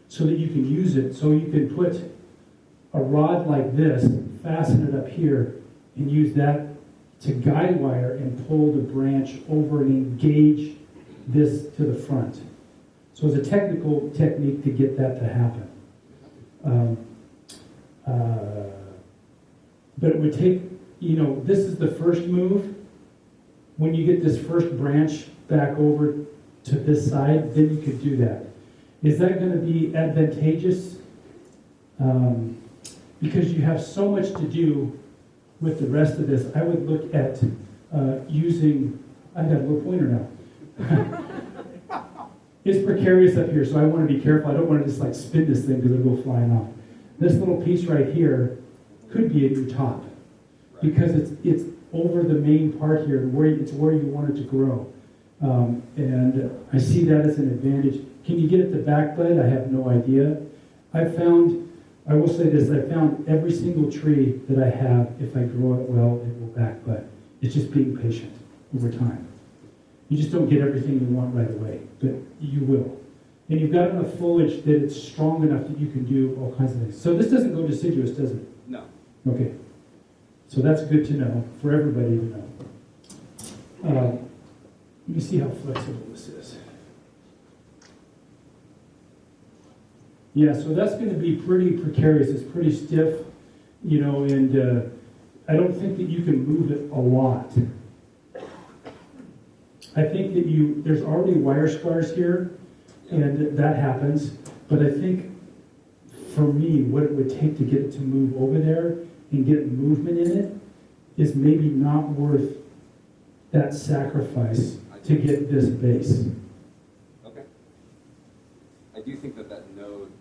S2: so that you can use it. So you can put a rod like this, fasten it up here, and use that to guide wire and pull the branch over and engage this to the front. So it's a technical technique to get that to happen. But it would take, this is the first move. When you get this first branch back over to this side, then you could do that. Is that going to be advantageous? Because you have so much to do with the rest of this, I would look at using, I got a little pointer now. It's precarious up here, so I want to be careful. I don't want to just like spin this thing because it'll go flying off. This little piece right here could be at your top because it's over the main part here, it's where you want it to grow. And I see that as an advantage. Can you get it to backbud? I have no idea. I will say this, I found every single tree that I have, if I grow it well, it will backbud. It's just being patient over time. You just don't get everything you want right away, but you will. And you've got enough foliage that it's strong enough that you can do all kinds of things. So this doesn't go deciduous, does it?
S8: No.
S2: Okay. So that's good to know, for everybody to know. Let me see how flexible this is. Yeah, so that's going to be pretty precarious. It's pretty stiff, and I don't think that you can move it a lot. I think that there's already wire scars here, and that happens, but I think for me, what it would take to get it to move over there and get movement in it is maybe not worth that sacrifice to get this base.
S8: Okay. I do think that node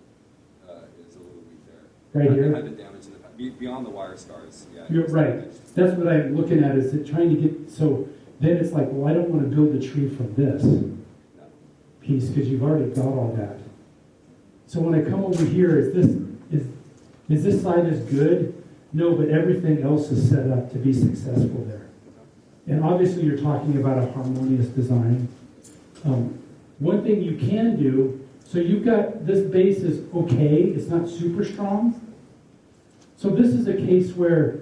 S8: is a little weak there.
S2: Right here?
S8: It had been damaged in the past. Beyond the wire scars, yeah.
S2: You're right. That's what I'm looking at, is that trying to get, so then it's like, well, I don't want to build a tree from this piece because you've already got all that. So when I come over here, is this side as good? No, but everything else is set up to be successful there. And obviously you're talking about a harmonious design. One thing you can do, so you've got, this base is okay, it's not super strong. So this is a case where,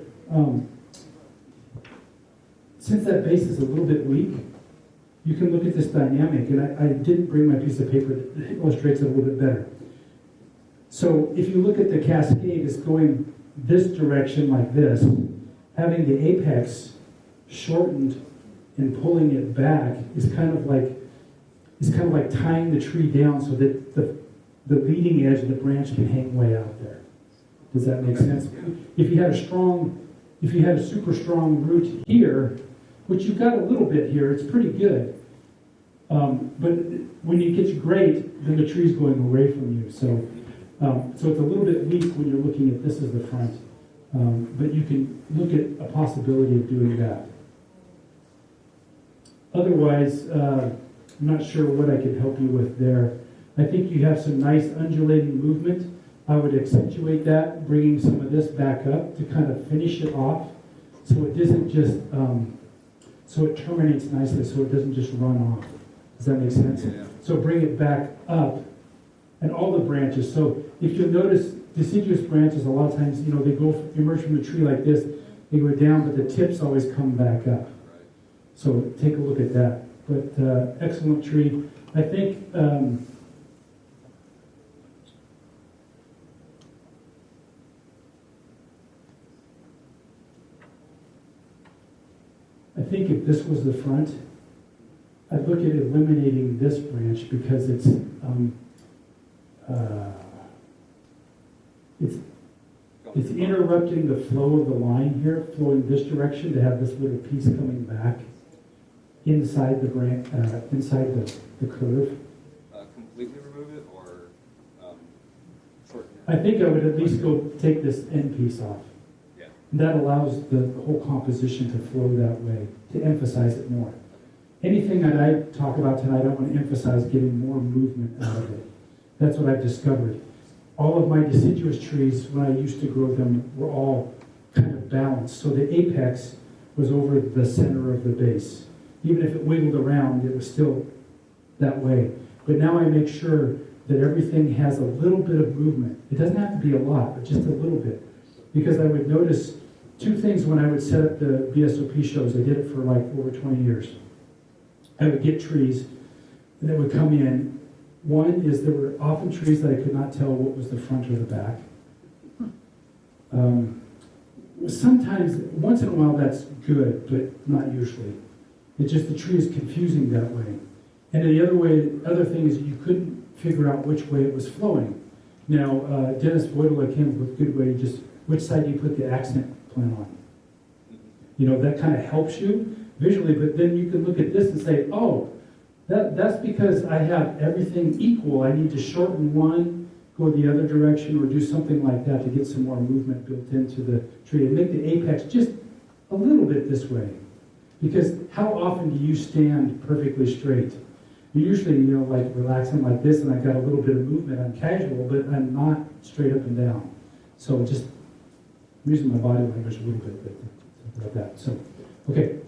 S2: since that base is a little bit weak, you can look at this dynamic, and I didn't bring my piece of paper that illustrates it a little bit better. So if you look at the cascade, it's going this direction like this, having the apex shortened and pulling it back is kind of like tying the tree down so that the leading edge of the branch can hang way out there. Does that make sense? If you had a super strong root here, which you've got a little bit here, it's pretty good. But when it gets great, then the tree's going away from you. So it's a little bit weak when you're looking at this as the front. But you can look at a possibility of doing that. Otherwise, I'm not sure what I could help you with there. I think you have some nice undulating movement. I would accentuate that, bringing some of this back up to kind of finish it off, so it doesn't just, so it terminates nicely, so it doesn't just run off. Does that make sense?
S8: Yeah.
S2: So bring it back up, and all the branches. So if you'll notice, deciduous branches, a lot of times, they emerge from the tree like this, they go down, but the tips always come back up. So take a look at that. But excellent tree. I think if this was the front, I'd look at eliminating this branch because it's interrupting the flow of the line here, flowing this direction to have this little piece coming back inside the branch, inside the curve.
S8: Completely remove it or shorten it?
S2: I think I would at least go take this end piece off.
S8: Yeah.
S2: That allows the whole composition to flow that way, to emphasize it more. Anything that I talk about tonight, I want to emphasize getting more movement out of it. That's what I've discovered. All of my deciduous trees, when I used to grow them, were all kind of balanced. So the apex was over the center of the base. Even if it wiggled around, it was still that way. But now I make sure that everything has a little bit of movement. It doesn't have to be a lot, but just a little bit. Because I would notice two things when I would set up the BSOP shows. I did it for like over 20 years. I would get trees that would come in. One is there were often trees that I could not tell what was the front or the back. Sometimes, once in a while, that's good, but not usually. It's just the tree is confusing that way. And the other thing is you couldn't figure out which way it was flowing. Now, Dennis Boydell came up with a good way, just which side do you put the accent plant on? That kind of helps you visually, but then you can look at this and say, oh, that's because I have everything equal. I need to shorten one, go the other direction, or do something like that to get some more movement built into the tree and make the apex just a little bit this way. Because how often do you stand perfectly straight? You usually, like relaxing like this, and I've got a little bit of movement. I'm casual, but I'm not straight up and down. So just I'm using my body language a little bit, but something like that. So, okay,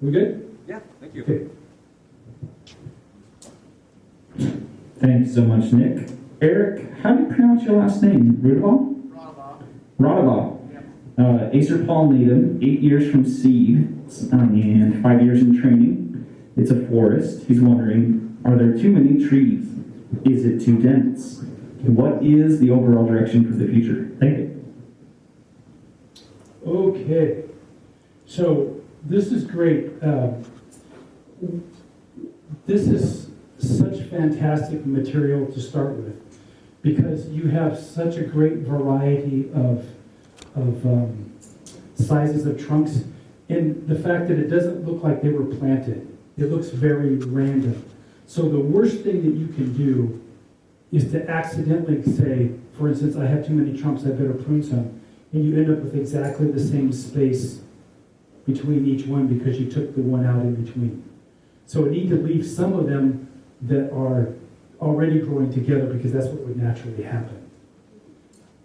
S2: we good?
S8: Yeah, thank you.
S2: Okay.
S5: Thank you so much, Nick. Eric, how do you pronounce your last name? Rudabaugh? Rodabaugh. Acer Paul Needham, 8 years from seed, and 5 years in training. It's a forest. He's wondering, are there too many trees? Is it too dense? What is the overall direction for the future? Thank you.
S2: Okay. So this is great. This is such fantastic material to start with because you have such a great variety of sizes of trunks, and the fact that it doesn't look like they were planted. It looks very random. So the worst thing that you can do is to accidentally say, for instance, I have too many trunks, I better prune some, and you end up with exactly the same space between each one because you took the one out in between. So you need to leave some of them that are already growing together because that's what would naturally happen.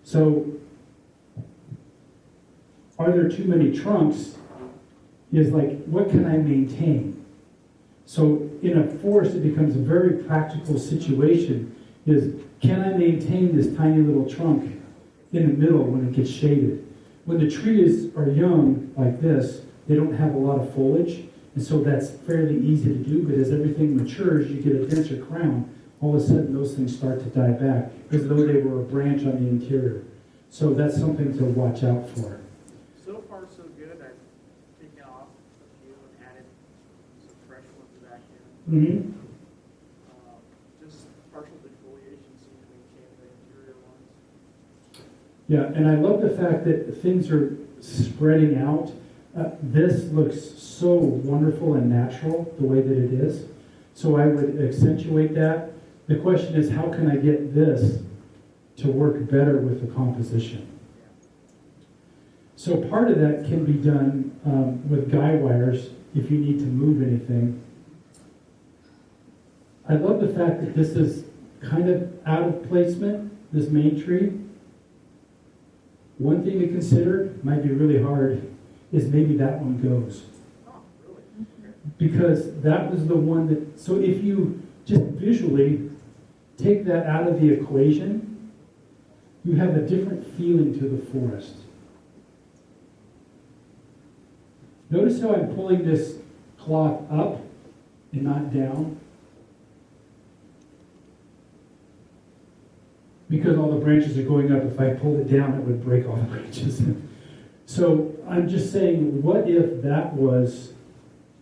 S2: So, are there too many trunks? Is like, what can I maintain? So in a forest, it becomes a very practical situation. Is, can I maintain this tiny little trunk in the middle when it gets shaded? When the trees are young, like this, they don't have a lot of foliage, and so that's fairly easy to do, but as everything matures, you get a denser crown, all of a sudden those things start to die back, as though they were a branch on the interior. So that's something to watch out for.
S4: So far, so good. I've taken off a few and added some fresh ones back in.
S2: Mm-hmm.
S4: Just partial defoliation seems to be
S2: Yeah, and I love the fact that things are spreading out. This looks so wonderful and natural the way that it is. So I would accentuate that. The question is, how can I get this to work better with the composition? So part of that can be done with guy wires if you need to move anything. I love the fact that this is kind of out of placement, this main tree. One thing to consider, might be really hard, is maybe that one goes. Because that was the one that, so if you just visually take that out of the equation, you have a different feeling to the forest. Notice how I'm pulling this cloth up and not down? Because all the branches are going up, if I pulled it down, it would break all the branches. So I'm just saying, what if that was,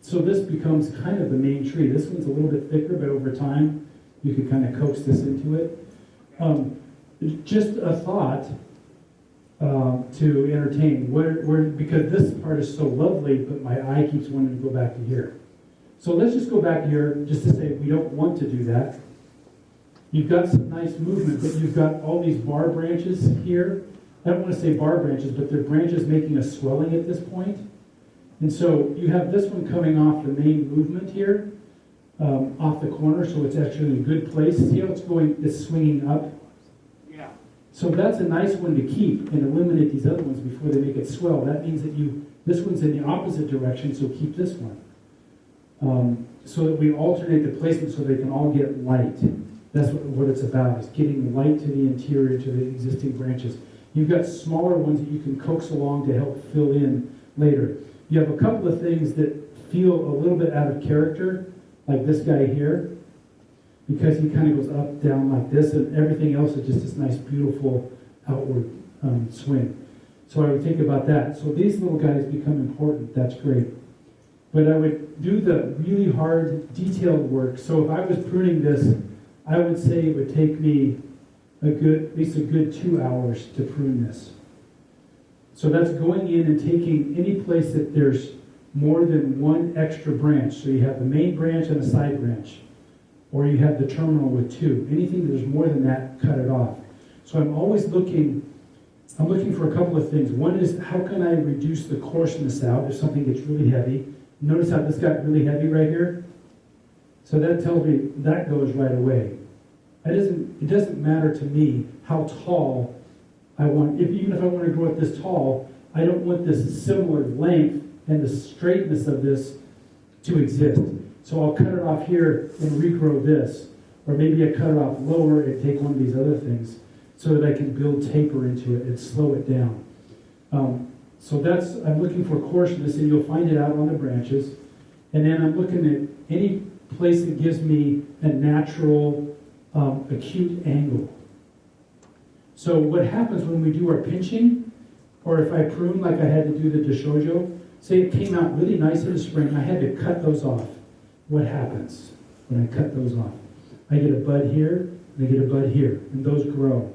S2: so this becomes kind of the main tree. This one's a little bit thicker, but over time, you could kind of coax this into it. Just a thought to entertain, because this part is so lovely, but my eye keeps wanting to go back to here. So let's just go back here, just to say we don't want to do that. You've got some nice movement, but you've got all these bar branches here. I don't want to say bar branches, but they're branches making a swelling at this point. And so you have this one coming off the main movement here, off the corner, so it's actually in a good place. See how it's going, it's swinging up? Yeah. So that's a nice one to keep and eliminate these other ones before they make it swell. That means that this one's in the opposite direction, so keep this one. So that we alternate the placement so they can all get light. That's what it's about, is getting light to the interior, to the existing branches. You've got smaller ones that you can coax along to help fill in later. You have a couple of things that feel a little bit out of character, like this guy here, because he kind of goes up, down like this, and everything else is just this nice, beautiful outward swing. So I would think about that. So these little guys become important. That's great. But I would do the really hard, detailed work. So if I was pruning this, I would say it would take me at least a good 2 hours to prune this. So that's going in and taking any place that there's more than one extra branch. So you have the main branch and a side branch. Or you have the terminal with two. Anything that there's more than that, cut it off. So I'm always looking for a couple of things. One is, how can I reduce the coarseness out if something gets really heavy? Notice how this got really heavy right here? So that tells me that goes right away. It doesn't matter to me how tall I want. Even if I want to grow it this tall, I don't want this similar length and the straightness of this to exist. So I'll cut it off here and regrow this. Or maybe I cut it off lower and take one of these other things so that I can build taper into it and slow it down. So I'm looking for coarseness, and you'll find it out on the branches. And then I'm looking at any place that gives me a natural acute angle. So what happens when we do our pinching, or if I prune like I had to do the Deshojo, say it came out really nice in the spring, I had to cut those off. What happens when I cut those off? I get a bud here, and I get a bud here, and those grow.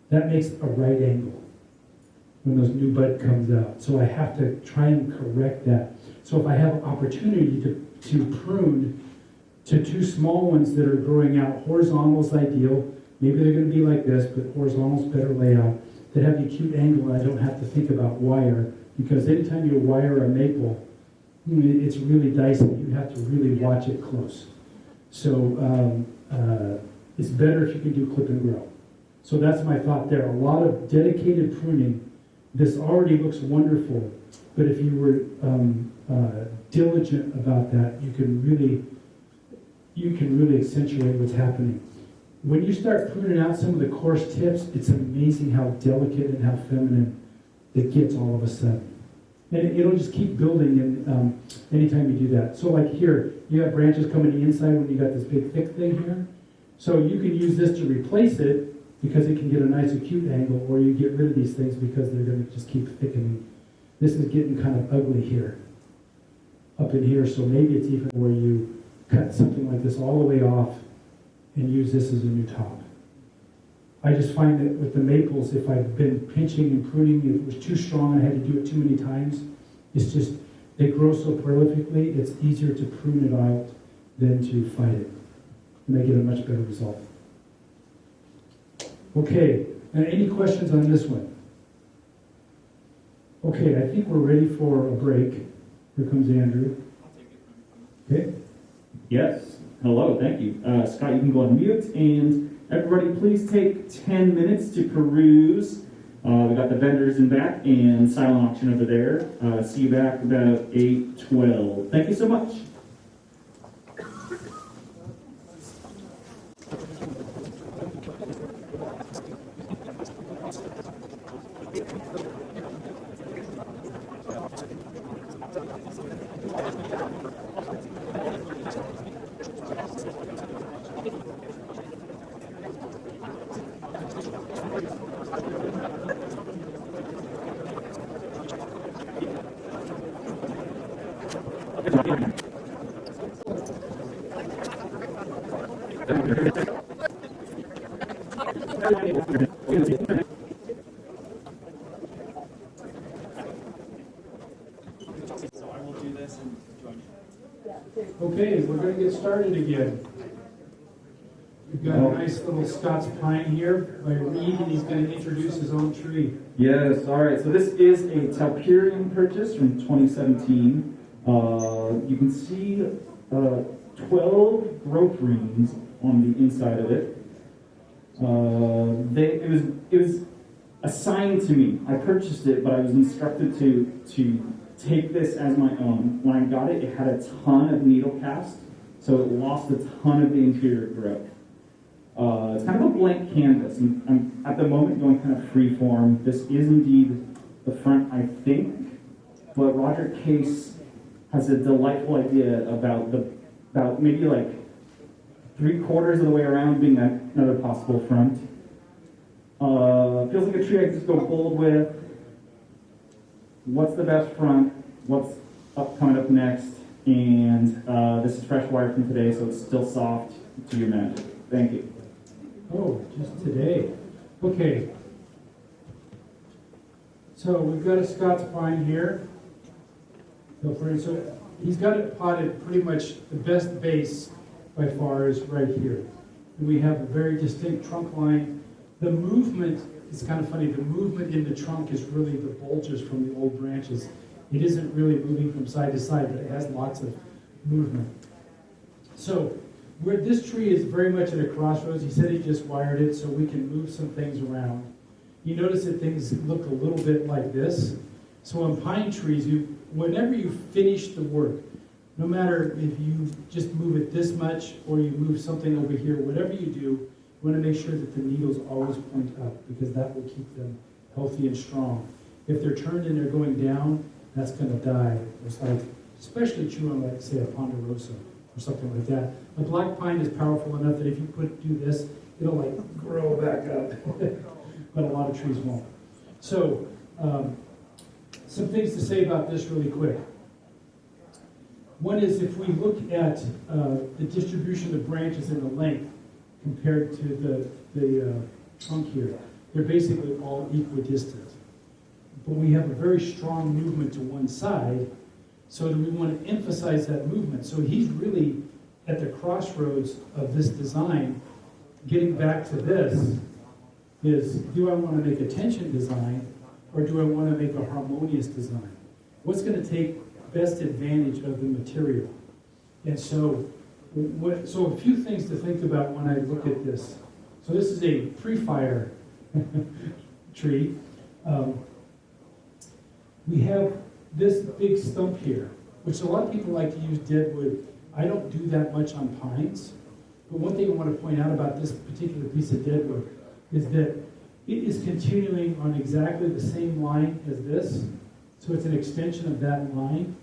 S2: That makes a right angle when those new bud comes out. So I have to try and correct that. So if I have an opportunity to prune to two small ones that are growing out, horizontal is ideal. Maybe they're going to be like this, but horizontal is better layout. That have the acute angle, and I don't have to think about wire, because anytime you wire a maple, it's really dicey. You have to really watch it close. So it's better if you can do clip and grow. So that's my thought there. A lot of dedicated pruning. This already looks wonderful, but if you were diligent about that, you can really accentuate what's happening. When you start pruning out some of the coarse tips, it's amazing how delicate and how feminine it gets all of a sudden. And it'll just keep building anytime you do that. So like here, you have branches coming inside when you got this big thick thing here. So you can use this to replace it because it can get a nice acute angle, or you get rid of these things because they're going to just keep thickening. This is getting kind of ugly here, up in here. So maybe it's even where you cut something like this all the way off and use this as a new top. I just find that with the maples, if I've been pinching and pruning, if it was too strong, I had to do it too many times. It's just, they grow so prolifically, it's easier to prune it out than to fight it. And I get a much better result. Okay, and any questions on this one? Okay, I think we're ready for a break. Here comes Andrew. Okay.
S5: Yes. Hello. Thank you. Scott, you can go on mute. And everybody, please take 10 minutes to peruse. We got the vendors in back and silent auction over there. See you back about 8:12. Thank you so much.
S2: Okay, we're going to get started again. We've got a nice little Scots pine here by Reed, and he's going to introduce his own tree.
S5: Yes, all right. So this is a Tauperian purchase from 2017. You can see 12 growth rings on the inside of it. It was assigned to me. I purchased it, but I was instructed to take this as my own. When I got it, it had a ton of needle cast, so it lost a ton of the interior growth. It's kind of a blank canvas. I'm at the moment going kind of free form. This is indeed the front, I think, but Roger Case has a delightful idea about maybe like 3/4 of the way around being another possible front. Feels like a tree I can just go bold with. What's the best front? What's coming up next? And this is fresh wire from today, so it's still soft to your magic. Thank you.
S2: Oh, just today. Okay. So we've got a Scots pine here. So he's got it potted pretty much the best base by far is right here. And we have a very distinct trunk line. The movement, it's kind of funny, the movement in the trunk is really the bulges from the old branches. It isn't really moving from side to side, but it has lots of movement. So this tree is very much at a crossroads. He said he just wired it so we can move some things around. You notice that things look a little bit like this. So on pine trees, whenever you finish the work, no matter if you just move it this much or you move something over here, whatever you do, you want to make sure that the needles always point up because that will keep them healthy and strong. If they're turned and they're going down, that's going to die. It's like, especially true on, like, say, a ponderosa or something like that. A black pine is powerful enough that if you do this, it'll like grow back up. But a lot of trees won't. So, some things to say about this really quick. One is if we look at the distribution of branches and the length compared to the trunk here, they're basically all equidistant. But we have a very strong movement to one side, so we want to emphasize that movement. So he's really at the crossroads of this design. Getting back to this is, do I want to make a tension design or do I want to make a harmonious design? What's going to take best advantage of the material? And so, a few things to think about when I look at this. So this is a pre-fire tree. We have this big stump here, which a lot of people like to use deadwood. I don't do that much on pines. But one thing I want to point out about this particular piece of deadwood is that it is continuing on exactly the same line as this. So it's an extension of that line.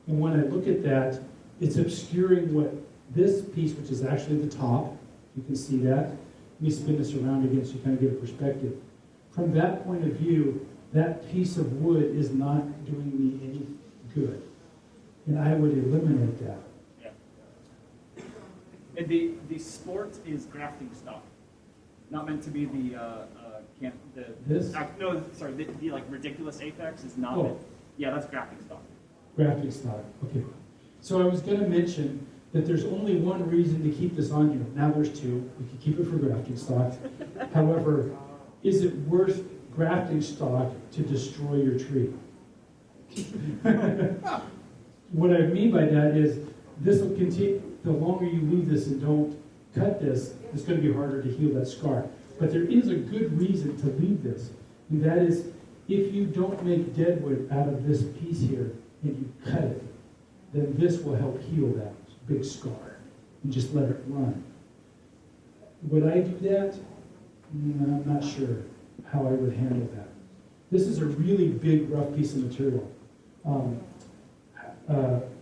S2: And when I look at that, it's obscuring what this piece, which is actually the top, you can see that. Let me spin this around again so you kind of get a perspective. From that point of view, that piece of wood is not doing me any good. And I would eliminate that.
S9: Yeah. And the sport is grafting stock. not meant to be the
S2: This?
S9: no, sorry, the like ridiculous apex is not.
S2: Oh.
S9: Yeah, that's grafting stock.
S2: Graphic stock, okay. So I was gonna mention that there's only one reason to keep this on here. Now there's two. We could keep it for grafting stock. However, is it worth grafting stock to destroy your tree? What I mean by that is this will continue, the longer you leave this and don't cut this, it's gonna be harder to heal that scar. But there is a good reason to leave this, and that is if you don't make deadwood out of this piece here and you cut it, then this will help heal that big scar and just let it run. Would I do that? I'm not sure how I would handle that. This is a really big, rough piece of material.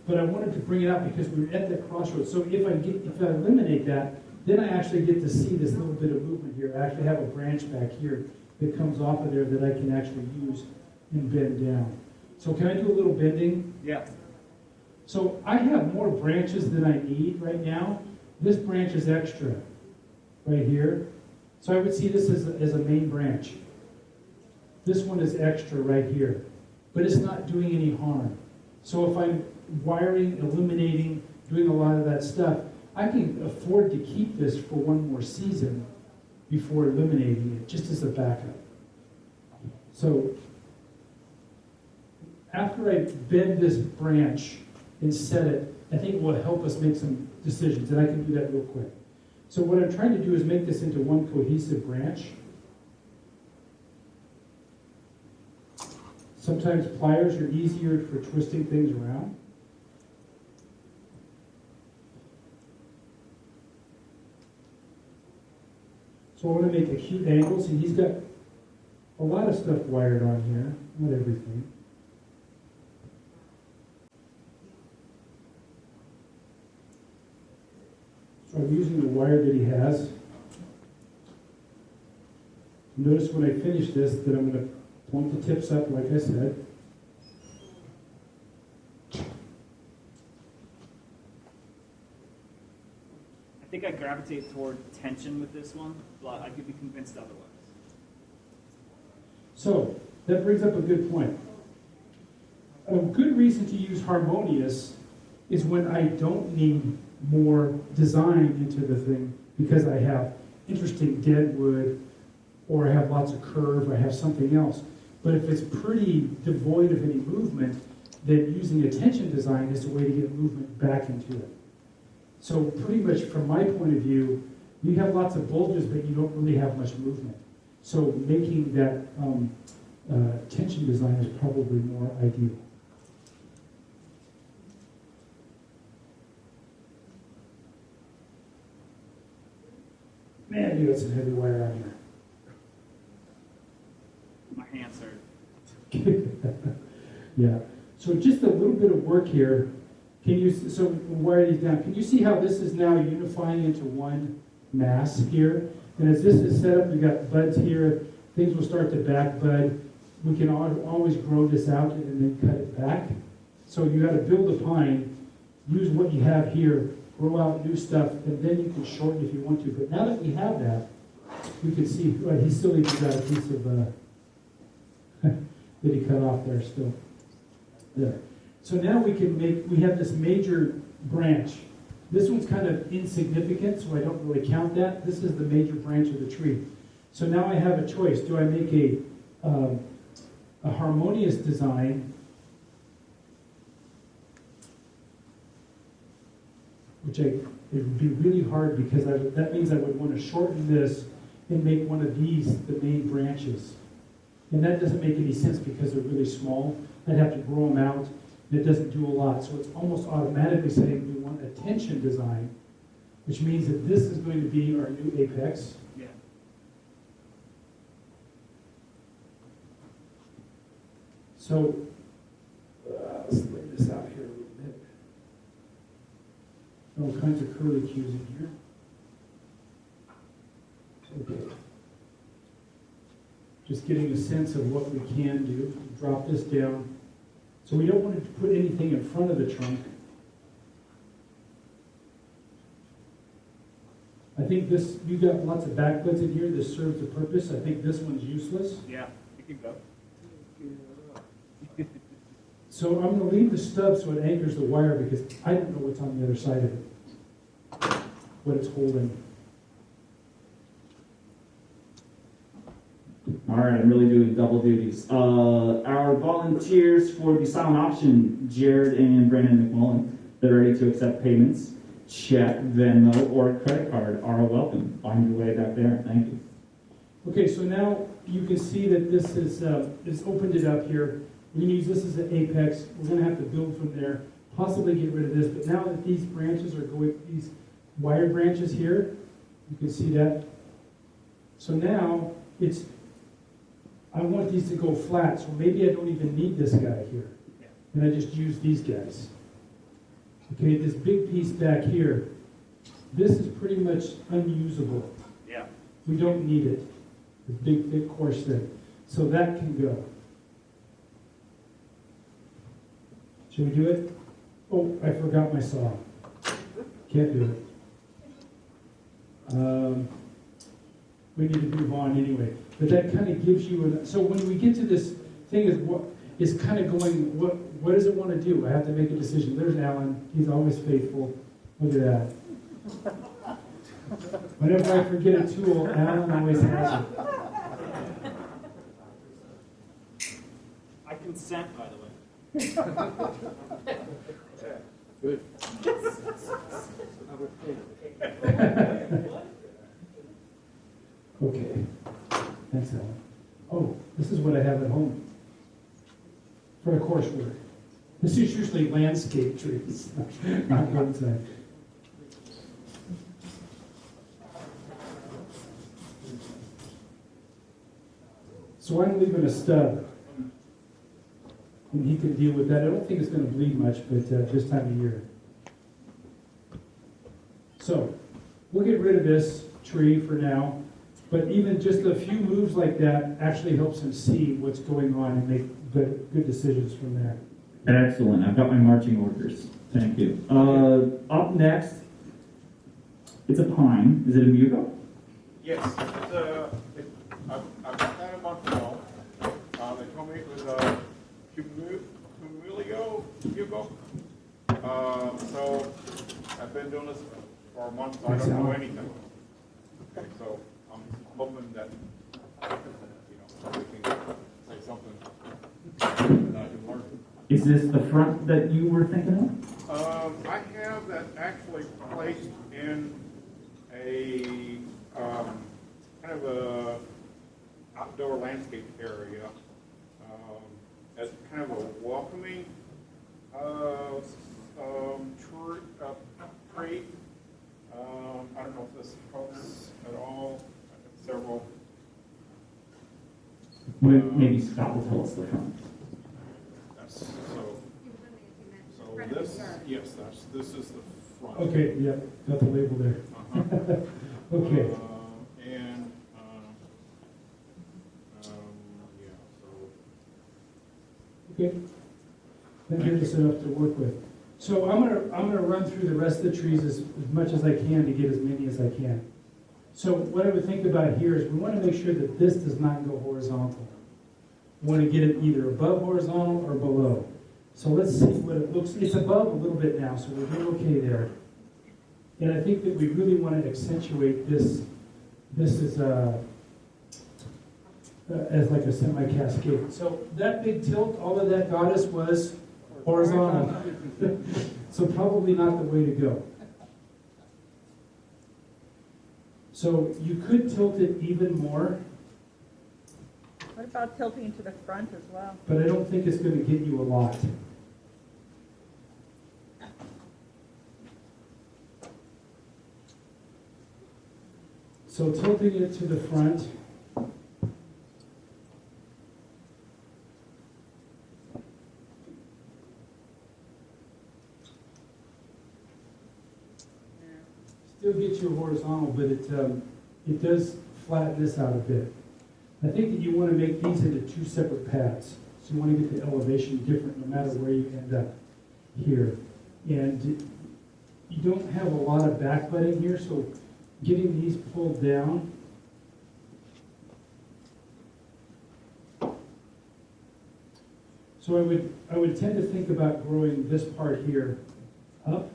S2: But I wanted to bring it out because we were at that crossroads. So if I eliminate that, then I actually get to see this little bit of movement here. I actually have a branch back here that comes off of there that I can actually use and bend down. So can I do a little bending?
S9: Yeah.
S2: So I have more branches than I need right now. This branch is extra right here. So I would see this as a main branch. This one is extra right here, but it's not doing any harm. So if I'm wiring, eliminating, doing a lot of that stuff, I can afford to keep this for one more season before eliminating it, just as a backup. So after I bend this branch and set it, I think it will help us make some decisions, and I can do that real quick. So what I'm trying to do is make this into one cohesive branch. Sometimes pliers are easier for twisting things around. So I want to make acute angles, and he's got a lot of stuff wired on here, not everything. So I'm using the wire that he has. Notice when I finish this that I'm going to point the tips up, like I said.
S9: I think I gravitate toward tension with this one, but I could be convinced otherwise.
S2: So that brings up a good point. A good reason to use harmonious is when I don't need more design into the thing because I have interesting deadwood or I have lots of curve or I have something else. But if it's pretty devoid of any movement, then using a tension design is a way to get movement back into it. So pretty much from my point of view, you have lots of bulges, but you don't really have much movement. So making that tension design is probably more ideal. Man, you got some heavy wire on here.
S9: My hands are.
S2: Yeah. So just a little bit of work here. Can you, so wire these down. Can you see how this is now unifying into one mass here? And as this is set up, you got buds here. Things will start to back bud. We can always grow this out and then cut it back. So you got to build a pine, use what you have here, grow out new stuff, and then you can shorten if you want to. But now that we have that, we can see, right, he still even got a piece of that he cut off there still. There. So now we can we have this major branch. This one's kind of insignificant, so I don't really count that. This is the major branch of the tree. So now I have a choice. Do I make a harmonious design, which it would be really hard because that means I would want to shorten this and make one of these the main branches. And that doesn't make any sense because they're really small. I'd have to grow them out. And it doesn't do a lot. So it's almost automatically saying we want a tension design, which means that this is going to be our new apex.
S9: Yeah.
S2: So let's lay this out here a little bit. All kinds of curly cues in here. Okay. Just getting a sense of what we can do. Drop this down. So we don't want to put anything in front of the trunk. I think think this, you got lots of backbuds in here, this serves a purpose. I think this one's useless.
S9: Yeah, it can go.
S2: So I'm gonna leave the stub so it anchors the wire because I don't know what's on the other side of it, what it's holding.
S5: All right, I'm really doing double duties. Our volunteers for the silent option, Jared and Brandon McMullen, they're ready to accept payments. Check, Venmo, or credit card are welcome. Find your way back there. Thank you.
S2: Okay, so now you can see that this is opened it up here. We're gonna use this as the apex. We're gonna have to build from there, possibly get rid of this, but now that these branches are going, these wire branches here, you can see that. So now I want these to go flat, so maybe I don't even need this guy here. And I just use these guys. Okay, this big piece back here, this is pretty much unusable.
S9: Yeah.
S2: We don't need it. This big, thick, coarse thing. So that can go. Should we do it? Oh, I forgot my saw. Can't do it. We need to move on anyway. But that kind of gives you so when we get to this thing is what is kind of going, what does it want to do? I have to make a decision. There's Alan. He's always faithful. Look at that. Whenever I forget a tool, Alan always has it.
S9: I consent, by the way.
S3: Good.
S2: Okay. Thanks, Alan. Oh, this is what I have at home for a coursework. This is usually landscape trees, not bonsai. So I'm leaving a stub, and he can deal with that. I don't think it's going to bleed much, but this time of year. So we'll get rid of this tree for now, but even just a few moves like that actually helps him see what's going on and make good decisions from there.
S5: Excellent. I've got my marching orders. Thank you. Up next, it's a pine. Is it a mugo?
S10: Yes, I've got that in Montreal. They told me it was a Humilio Hugo. So I've been doing this for a month, so I don't know anything. So I'm hoping that, we can say something that I can learn.
S5: Is this the front that you were thinking of?
S10: I have that actually placed in a kind of a outdoor landscape area, as kind of a welcoming tree. I don't know if this helps at all. Several.
S5: Maybe Scott will tell us the front.
S10: So this, yes, this is the front.
S2: Okay, yep, got the label there. Okay.
S10: And yeah, so.
S2: Okay. That gives us enough to work with. So I'm gonna run through the rest of the trees as much as I can to get as many as I can. So what I would think about here is we want to make sure that this does not go horizontal. We want to get it either above horizontal or below. So let's see what it looks. It's above a little bit now, so we're doing okay there. And I think that we really want to accentuate this. This is as like a semi-cascade. So that big tilt, all of that got us was horizontal. So probably not the way to go. So you could tilt it even more,
S11: What about tilting to the front as well?
S2: but I don't think it's going to get you a lot. So tilting it to the front. Still gets you horizontal, but it does flatten this out a bit. I think that you want to make these into two separate paths. So you want to get the elevation different no matter where you end up here. And you don't have a lot of backbutting here, so getting these pulled down. So I would tend to think about growing this part here up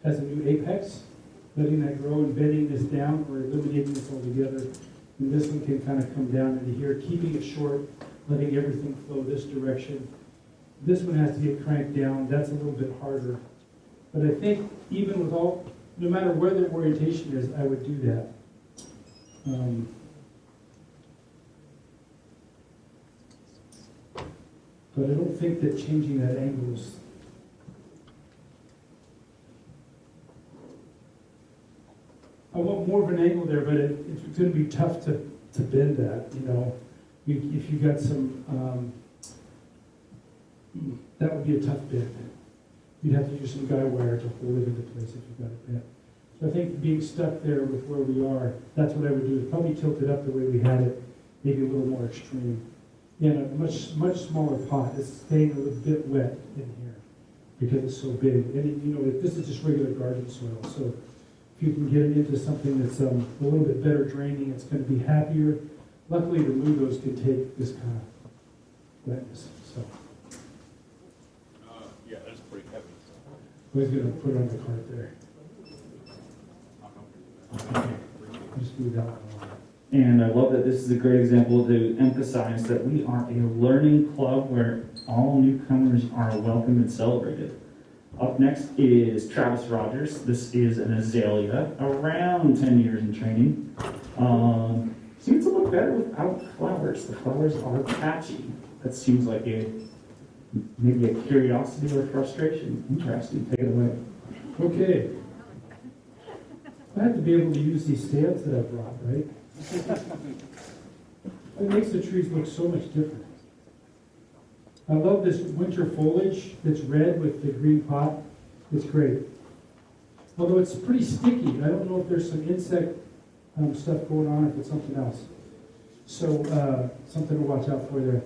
S2: as a new apex, letting that grow and bending this down or eliminating this altogether. And this one can kind of come down into here, keeping it short, letting everything flow this direction. This one has to get cranked down. That's a little bit harder. But I think even with all, no matter where the orientation is, I would do that. But I don't think that changing that angle is. I want more of an angle there, but it's going to be tough to bend that, you know. If you got some, that would be a tough bend. You'd have to use some guy wire to hold it into place if you got it bent. So I think being stuck there with where we are, that's what I would do, is probably tilt it up the way we had it, maybe a little more extreme. In a much smaller pot, it's staying a little bit wet in here because it's so big. And you know, this is just regular garden soil, so if you can get it into something that's a little bit better draining, it's going to be happier. Luckily, the Mugos can take this kind of wetness. So
S10: yeah, that's pretty heavy.
S2: I was going to put it on the cart there. Okay. Just move that one along.
S5: And I love that this is a great example to emphasize that we are a learning club where all newcomers are welcome and celebrated. Up next is Travis Rogers. This is an azalea, around 10 years in training. Seems to look better without flowers. The flowers are patchy. That seems like maybe a curiosity or frustration. Interesting. Take it away.
S2: Okay. I have to be able to use these stands that I brought, right? It makes the trees look so much different. I love this winter foliage that's red with the green pot. It's great. Although it's pretty sticky. I don't know if there's some insect stuff going on, if it's something else. So something to watch out for there.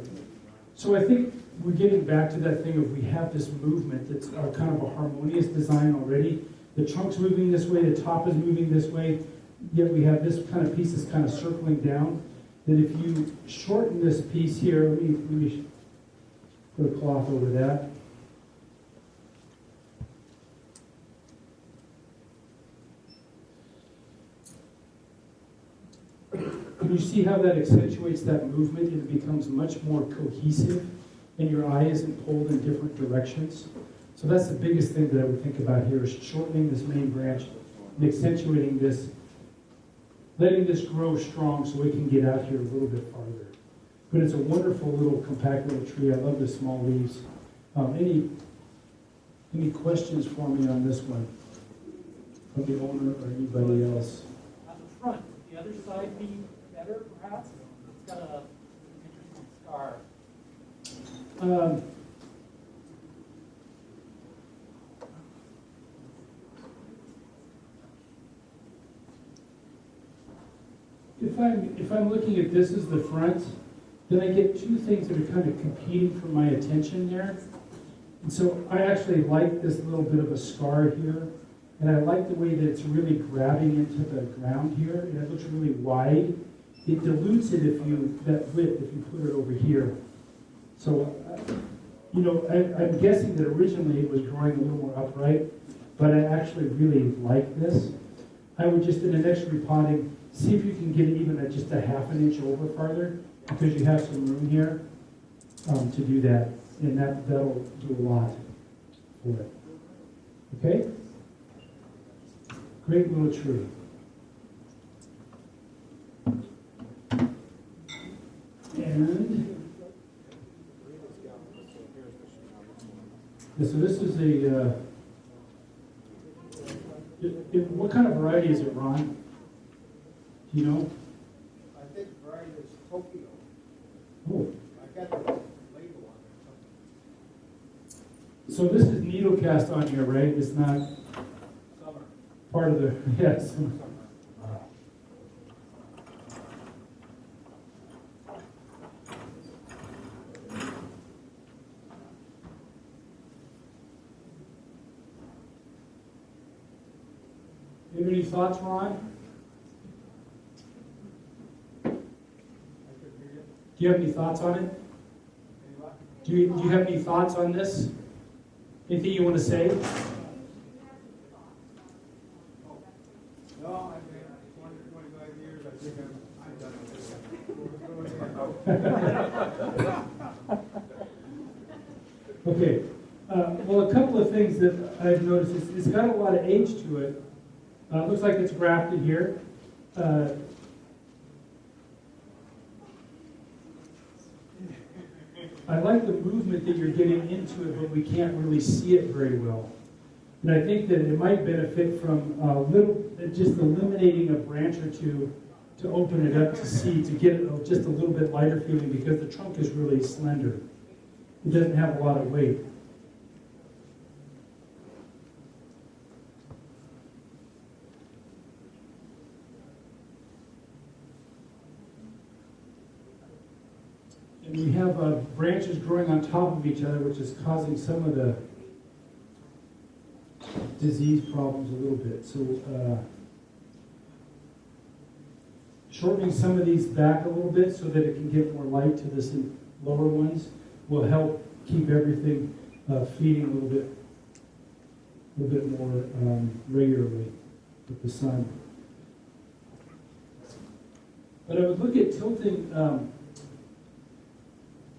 S2: So I think we're getting back to that thing of we have this movement that's kind of a harmonious design already. The trunk's moving this way, the top is moving this way, yet we have this kind of piece that's kind of circling down. That if you shorten this piece here, let me put a cloth over that. Can you see how that accentuates that movement and it becomes much more cohesive and your eye isn't pulled in different directions? So that's the biggest thing that I would think about here is shortening this main branch and accentuating this, letting this grow strong so it can get out here a little bit farther. But it's a wonderful little compact little tree. I love the small leaves. Any questions for me on this one from the owner or anybody else?
S12: On the front, would the other side be better, perhaps? It's got a interesting scar.
S2: If I'm looking at this as the front, then I get two things that are kind of competing for my attention there. And so I actually like this little bit of a scar here, and I like the way that it's really grabbing into the ground here, and it looks really wide. It dilutes it that width if you put it over here. So, you know, I'm guessing that originally it was growing a little more upright, but I actually really like this. I would just, in the next repotting, see if you can get it even at just a ½ inch over farther, because you have some room here to do that, and that'll do a lot for it. Okay? Great little tree. And yeah, so this is a, what kind of variety is it, Ron? Do you know?
S4: I think variety is Tokyo.
S2: Oh.
S4: I got the label on it.
S2: So this is needle cast on here, right? It's not
S4: Summer.
S2: part of the, yes. you have any thoughts, Ron? Do you have any thoughts on it? Do you have any thoughts on this? Anything you want to say?
S4: No, I've been 20 or 25 years, I think I'm done with it.
S2: Okay. Well, a couple of things that I've noticed is it's got a lot of age to it. Looks like it's grafted here. I like the movement that you're getting into it, but we can't really see it very well. And I think that it might benefit from just eliminating a branch or two to open it up to see, to get it just a little bit lighter feeling, because the trunk is really slender. It doesn't have a lot of weight. And we have branches growing on top of each other, which is causing some of the disease problems a little bit. So shortening some of these back a little bit so that it can get more light to the lower ones will help keep everything feeding a little bit more regularly with the sun. But I would look at tilting. I'm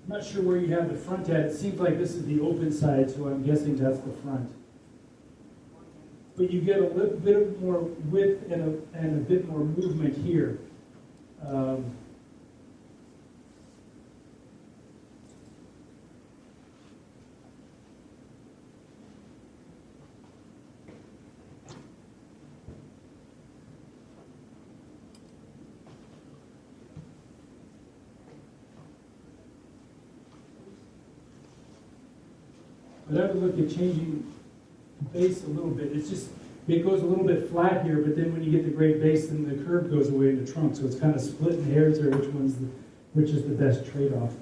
S2: not sure where you have the front at. It seems like this is the open side, so I'm guessing that's the front. But you get a little bit more width and a bit more movement here. But I would look at changing the base a little bit. It's just, it goes a little bit flat here, but then when you get the great base, then the curve goes away in the trunk. So it's kind of splitting hairs there, which is the best trade-off.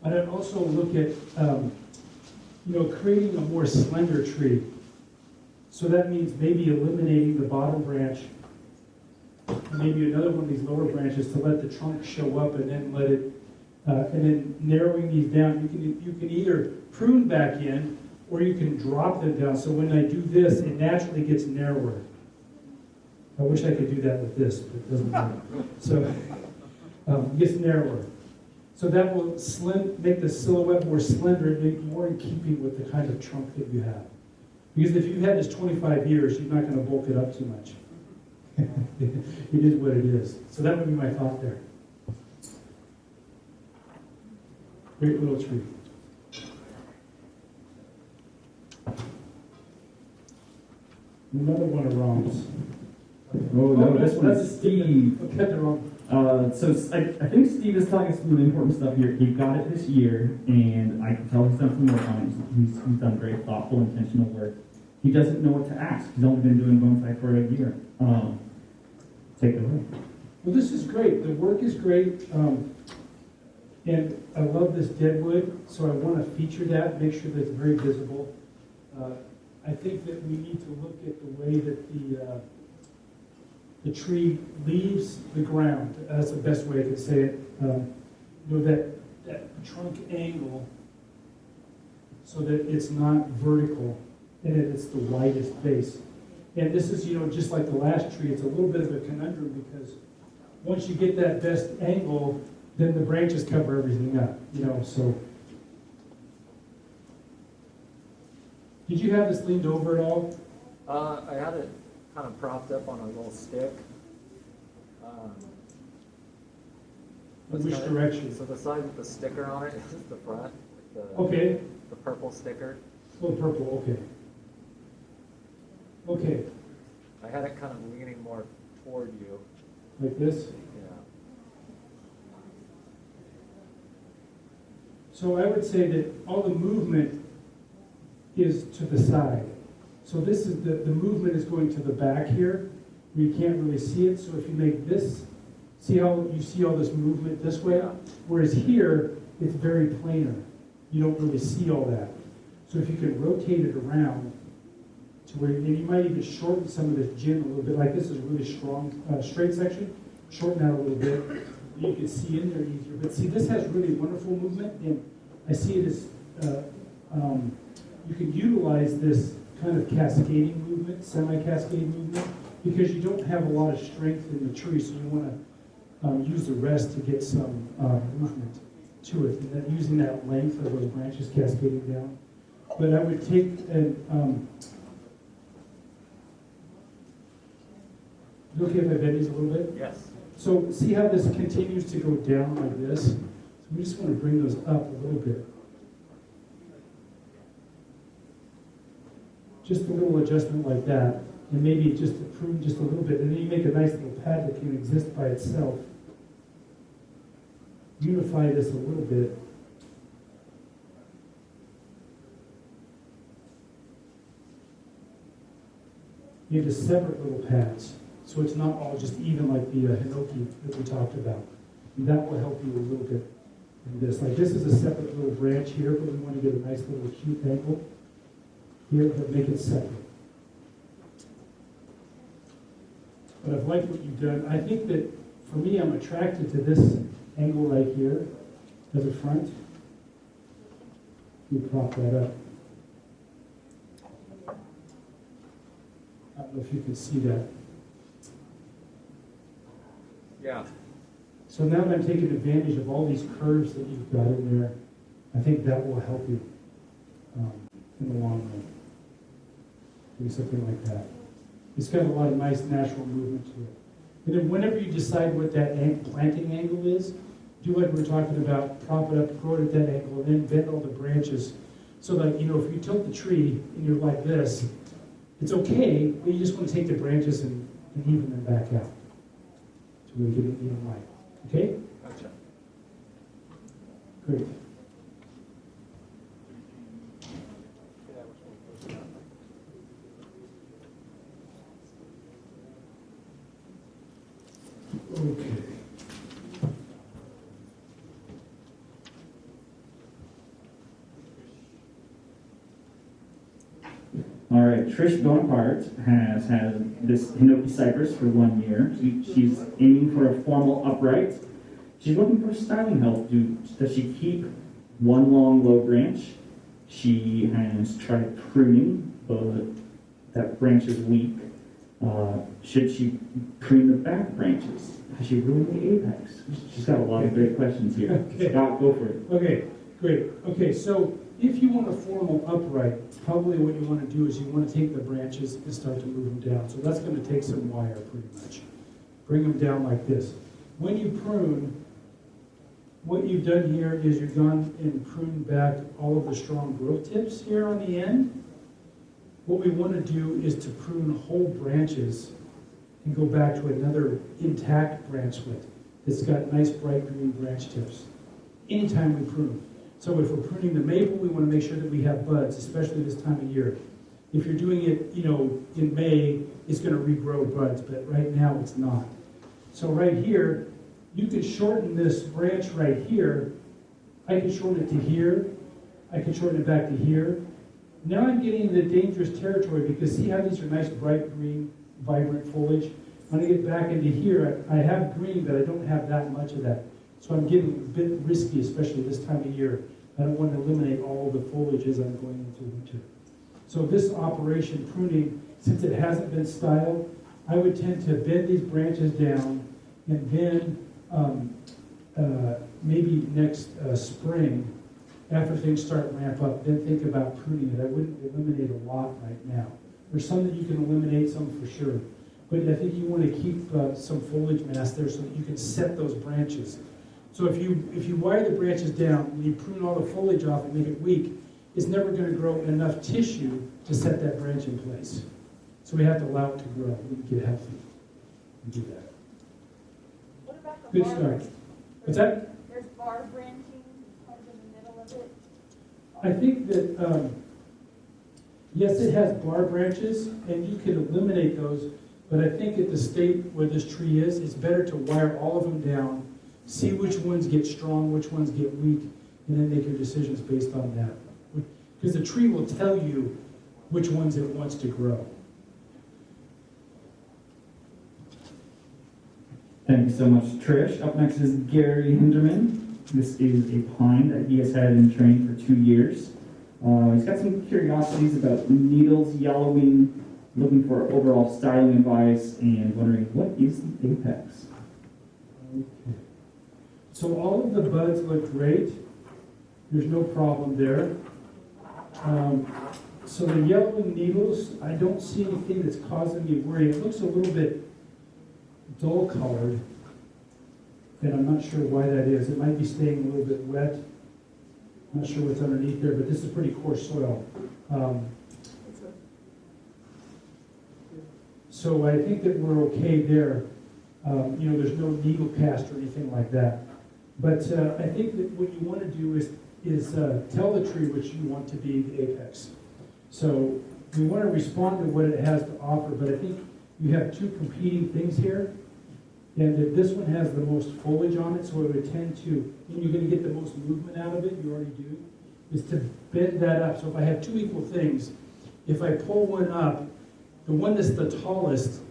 S2: And I'd also look at, creating a more slender tree. So that means maybe eliminating the bottom branch, maybe another one of these lower branches to let the trunk show up, and then let it. And then narrowing these down, you can either prune back in, or you can drop them down. So when I do this, it naturally gets narrower. I wish I could do that with this, but it doesn't work. So it gets narrower. So that will make the silhouette more slender and make more in keeping with the kind of trunk that you have. Because if you've had this 25 years, you're not going to bulk it up too much. It is what it is. So that would be my thought there. Great little tree. Another one of Rom's.
S5: Oh, no, this one's Steve.
S2: Okay, they're wrong.
S5: So I think Steve is telling us some important stuff here. He got it this year, and I can tell he's done some work on it. He's done very thoughtful, intentional work. He doesn't know what to ask. He's only been doing bonsai for a year. Take it away.
S2: Well, this is great. The work is great. And I love this deadwood, so I want to feature that, make sure that it's very visible. I think that we need to look at the way that the tree leaves the ground. That's the best way I could say it. That trunk angle, so that it's not vertical and it's the widest base. And this is, just like the last tree, it's a little bit of a conundrum, because once you get that best angle, then the branches cover everything up, so. Did you have this leaned over at all?
S13: I had it kind of propped up on a little stick.
S2: Which direction?
S13: So the side with the sticker on it is the front.
S2: Okay.
S13: The purple sticker.
S2: Oh, purple, okay. Okay.
S13: I had it kind of leaning more toward you.
S2: Like this?
S13: Yeah.
S2: So I would say that all the movement is to the side. So this is the movement is going to the back here, where you can't really see it. So if you make this, see how you see all this movement this way? Whereas here, it's very planar. You don't really see all that. So if you can rotate it around to where, and you might even shorten some of this gin a little bit, like this is a really strong, straight section, shorten that a little bit, you can see in there easier. But see, this has really wonderful movement, and I see it as, you can utilize this kind of cascading movement, semi-cascade movement, because you don't have a lot of strength in the tree, so you want to use the rest to get some movement to it, and then using that length of those branches cascading down. But I would take and, is it okay if I bend these a little bit?
S13: Yes.
S2: So see how this continues to go down like this? So we just want to bring those up a little bit. Just a little adjustment like that, and maybe just to prune just a little bit, and then you make a nice little pad that can exist by itself. Unify this a little bit. Into separate little pads, so it's not all just even like the hinoki that we talked about. And that will help you a little bit in this. Like this is a separate little branch here, but we want to get a nice little cute angle here, but make it separate. But I've liked what you've done. I think that for me, I'm attracted to this angle right here as a front. You prop that up. I don't know if you can see that.
S13: Yeah.
S2: So now that I'm taking advantage of all these curves that you've got in there, I think that will help you in the long run. Do something like that. It's got a lot of nice natural movement to it. And then whenever you decide what that planting angle is, do like we were talking about, prop it up, grow it at that angle, and then bend all the branches. So that, you know, if you tilt the tree and you're like this, it's okay, but you just want to take the branches and even them back out to really get it even light. Okay?
S13: Gotcha.
S2: Great. Okay.
S5: All right, Trish Bonaparte has had this Hinoki cypress for 1 year. She's aiming for a formal upright. She's looking for styling help. Does she keep one long low branch? She has tried pruning, but that branch is weak. Should she prune the back branches? Has she ruined the apex? She's got a lot of great questions here.
S2: Okay.
S5: Scott, go for it.
S2: Okay, great. Okay, so if you want a formal upright, probably what you want to do is you want to take the branches and start to move them down. So that's going to take some wire pretty much. Bring them down like this. When you prune, what you've done here is you've gone and pruned back all of the strong growth tips here on the end. What we want to do is to prune whole branches and go back to another intact branchlet that's got nice bright green branch tips. Anytime we prune. So if we're pruning the maple, we want to make sure that we have buds, especially this time of year. If you're doing it, you know, in May, it's going to regrow buds, but right now it's not. So right here, you could shorten this branch right here. I can shorten it to here. I can shorten it back to here. Now I'm getting into dangerous territory because see how these are nice bright green, vibrant foliage? When I get back into here, I have green, but I don't have that much of that. So I'm getting a bit risky, especially this time of year. I don't want to eliminate all the foliage as I'm going into winter. So this operation, pruning, since it hasn't been styled, I would tend to bend these branches down, and then maybe next spring, after things start to ramp up, then think about pruning it. I wouldn't eliminate a lot right now. There's some that you can eliminate, some for sure. But I think you want to keep some foliage mass there so that you can set those branches. So if you wire the branches down and you prune all the foliage off and make it weak, it's never going to grow enough tissue to set that branch in place. So we have to allow it to grow and get healthy and do that.
S7: What about the
S2: Good
S7: bar?
S2: start. What's that?
S7: There's bar branching kind of in the middle of it.
S2: I think that, yes, it has bar branches, and you can eliminate those, but I think at the state where this tree is, it's better to wire all of them down, see which ones get strong, which ones get weak, and then make your decisions based on that. because the tree will tell you which ones it wants to grow.
S5: Thank you so much, Trish. Up next is Gary Henderman. This is a pine that he has had in train for 2 years. He's got some curiosities about needles yellowing, looking for overall styling advice, and wondering what is the apex.
S2: Okay. So all of the buds look great. There's no problem there. So the yellowing needles, I don't see anything that's causing me worry. It looks a little bit dull colored, and I'm not sure why that is. It might be staying a little bit wet. I'm not sure what's underneath there, but this is pretty coarse soil. So I think that we're okay there. There's no needle cast or anything like that. But I think that what you want to do is tell the tree what you want to be the apex. So we want to respond to what it has to offer, but I think you have two competing things here. And that this one has the most foliage on it, so it would tend to, and you're going to get the most movement out of it, you already do, is to bend that up. So if I have two equal things, if I pull one up, the one that's the tallest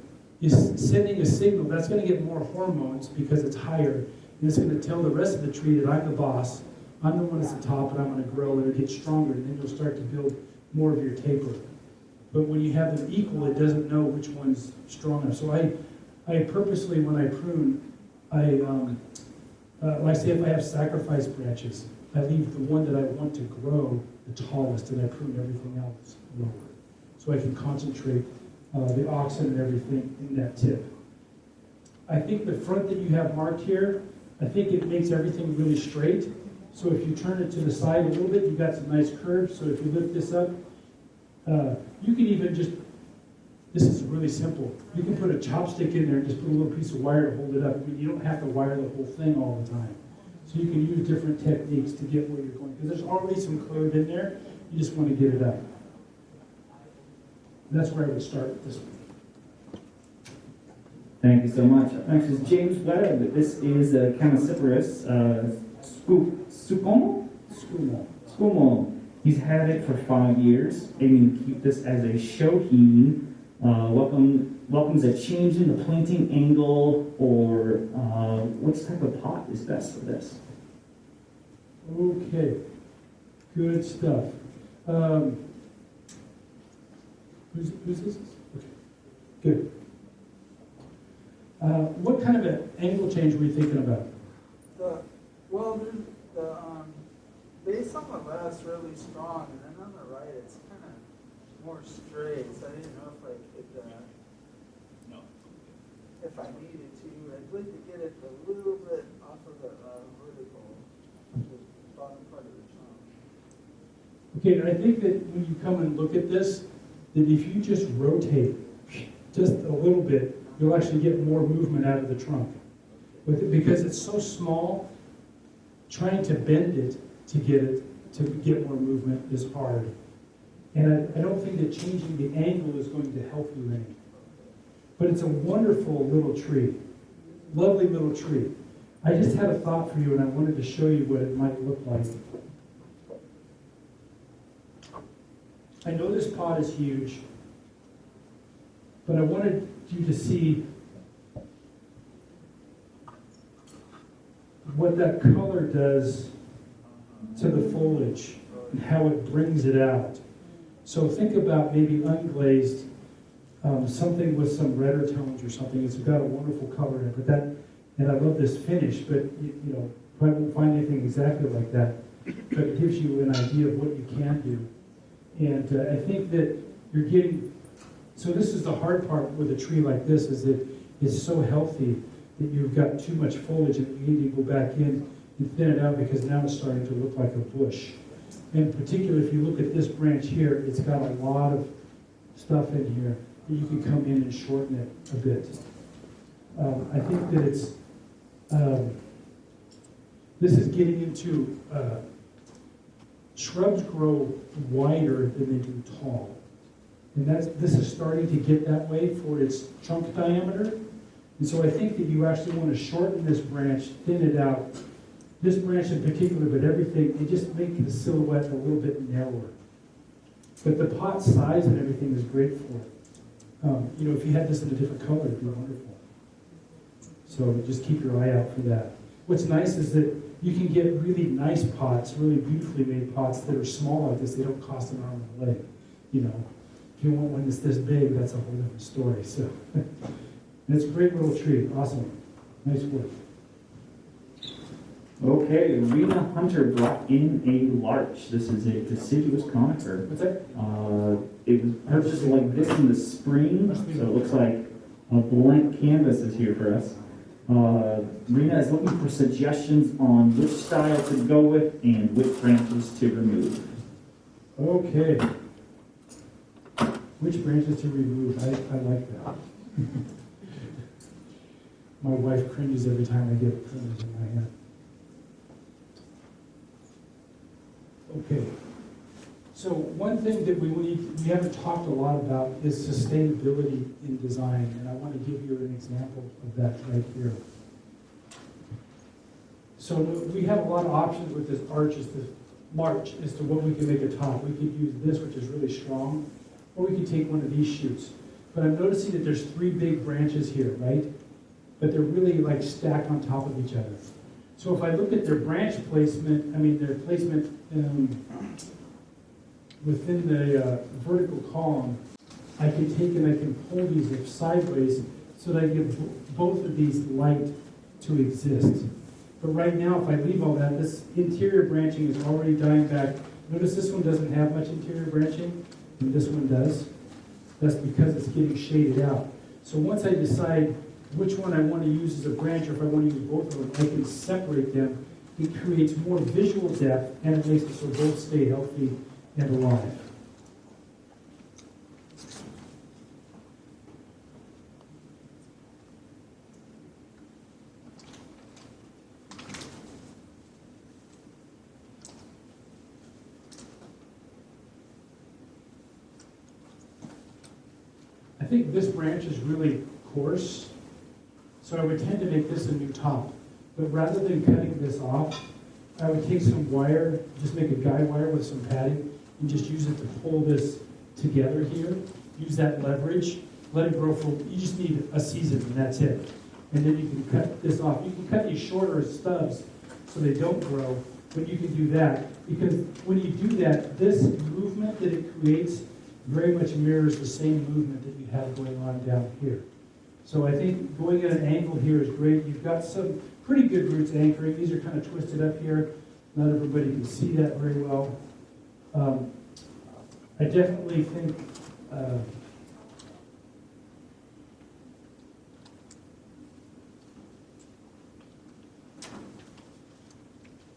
S2: is sending a signal. That's going to get more hormones because it's higher. And it's going to tell the rest of the tree that I'm the boss. I'm the one that's the top, and I'm going to grow, and it'll get stronger, and then you'll start to build more of your taper. But when you have them equal, it doesn't know which one's strong enough. So I purposely, when I prune, like say if I have sacrifice branches, I leave the one that I want to grow the tallest, and I prune everything else lower. So I can concentrate the oxen and everything in that tip. I think the front that you have marked here, I think it makes everything really straight. So if you turn it to the side a little bit, you've got some nice curves. So if you lift this up, you can even just, this is really simple. You can put a chopstick in there and just put a little piece of wire to hold it up. I mean, you don't have to wire the whole thing all the time. So you can use different techniques to get where you're going. Because there's already some curve in there. You just want to get it up. That's where I would start with this one.
S5: Thank you so much. Up next is James Webb. This is a Chamaecyparis Scumo. He's had it for 5 years, aiming to keep this as a shohin. Welcomes a change in the planting angle, or what type of pot is best for this?
S2: Okay, good stuff. Who's this? Okay, good. What kind of an angle change were you thinking about?
S14: The base on the left's really strong, and then on the right it's kind of more straight. So I didn't know if I could, if I needed to. I'd like to get it a little bit off of the vertical, the bottom part of the trunk.
S2: Okay, and I think that when you come and look at this, that if you just rotate just a little bit, you'll actually get more movement out of the trunk. Because it's so small, trying to bend it to get more movement is hard. And I don't think that changing the angle is going to help you any. But it's a wonderful little tree. Lovely little tree. I just had a thought for you, and I wanted to show you what it might look like. I know this pot is huge, but I wanted you to see what that color does to the foliage and how it brings it out. So think about maybe unglazed, something with some redder tones or something. It's got a wonderful color in it, and I love this finish, but you probably won't find anything exactly like that. But it gives you an idea of what you can do. And I think that you're getting, so this is the hard part with a tree like this, is that it's so healthy that you've got too much foliage and you need to go back in and thin it out, because now it's starting to look like a bush. In particular, if you look at this branch here, it's got a lot of stuff in here that you can come in and shorten it a bit. I think that it's, this is getting into, shrubs grow wider than they do tall. And this is starting to get that way for its trunk diameter. And so I think that you actually want to shorten this branch, thin it out. This branch in particular, but everything, and just make the silhouette a little bit narrower. But the pot size and everything is great for it. You know, if you had this in a different color, it'd be wonderful. So just keep your eye out for that. What's nice is that you can get really nice pots, really beautifully made pots that are small like this. They don't cost an arm and a leg. You know, if you want one that's this big, that's a whole different story. So it's a great little tree. Awesome. Nice work.
S5: Okay, Rena Hunter brought in a larch. This is a deciduous conifer.
S2: What's that?
S5: It was purchased like this in the spring, so it looks like a blank canvas is here for us. Rena is looking for suggestions on which style to go with and which branches to remove.
S2: Okay. Which branches to remove? I like that. My wife cringes every time I get pruners in my hand. Okay. So one thing that we haven't talked a lot about is sustainability in design, and I want to give you an example of that right here. So we have a lot of options with this larch as to what we can make a top. We could use this, which is really strong, or we could take one of these shoots. But I'm noticing that there's 3 big branches here, right? But they're really like stacked on top of each other. So if I look at their branch placement, their placement within the vertical column, I can take and I can pull these sideways so that I give both of these light to exist. But right now, if I leave all that, this interior branching is already dying back. Notice this one doesn't have much interior branching, and this one does. That's because it's getting shaded out. So once I decide which one I want to use as a branch, or if I want to use both of them, I can separate them. It creates more visual depth, and it makes it so both stay healthy and alive. I think this branch is really coarse, so I would tend to make this a new top. But rather than cutting this off, I would take some wire, just make a guide wire with some padding, and just use it to pull this together here. Use that leverage, let it grow for, you just need a season and that's it. And then you can cut this off. You can cut these shorter stubs so they don't grow, but you can do that. Because when you do that, this movement that it creates very much mirrors the same movement that you have going on down here. So I think going at an angle here is great. You've got some pretty good roots anchoring. These are kind of twisted up here. Not everybody can see that very well. I definitely think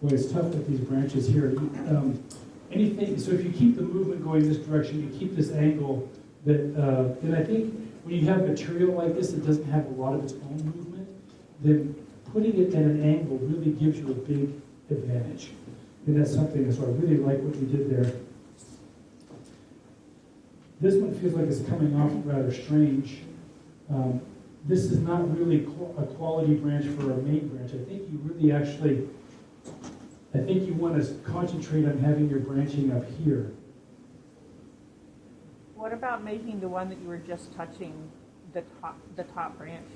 S2: boy, it's tough with these branches here. Anything. So if you keep the movement going this direction, you keep this angle. Then I think when you have material like this that doesn't have a lot of its own movement, then putting it at an angle really gives you a big advantage. And that's something, so I really like what you did there. This one feels like it's coming off rather strange. This is not really a quality branch for a main branch. I think you really actually, I think you want to concentrate on having your branching up here.
S11: What about making the one that you were just touching the top branch?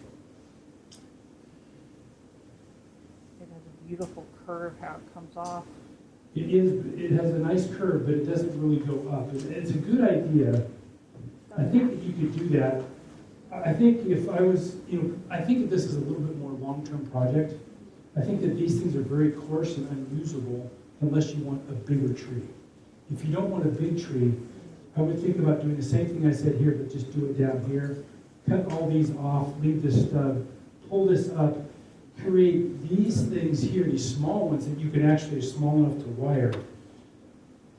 S11: It has a beautiful curve how it comes off.
S2: It has a nice curve, but it doesn't really go up. It's a good idea. I think that you could do that. I think if I was, I think that this is a little bit more long-term project. I think that these things are very coarse and unusable unless you want a bigger tree. If you don't want a big tree, I would think about doing the same thing I said here, but just do it down here. Cut all these off, leave this stub, pull this up, create these things here, these small ones that you can actually, are small enough to wire.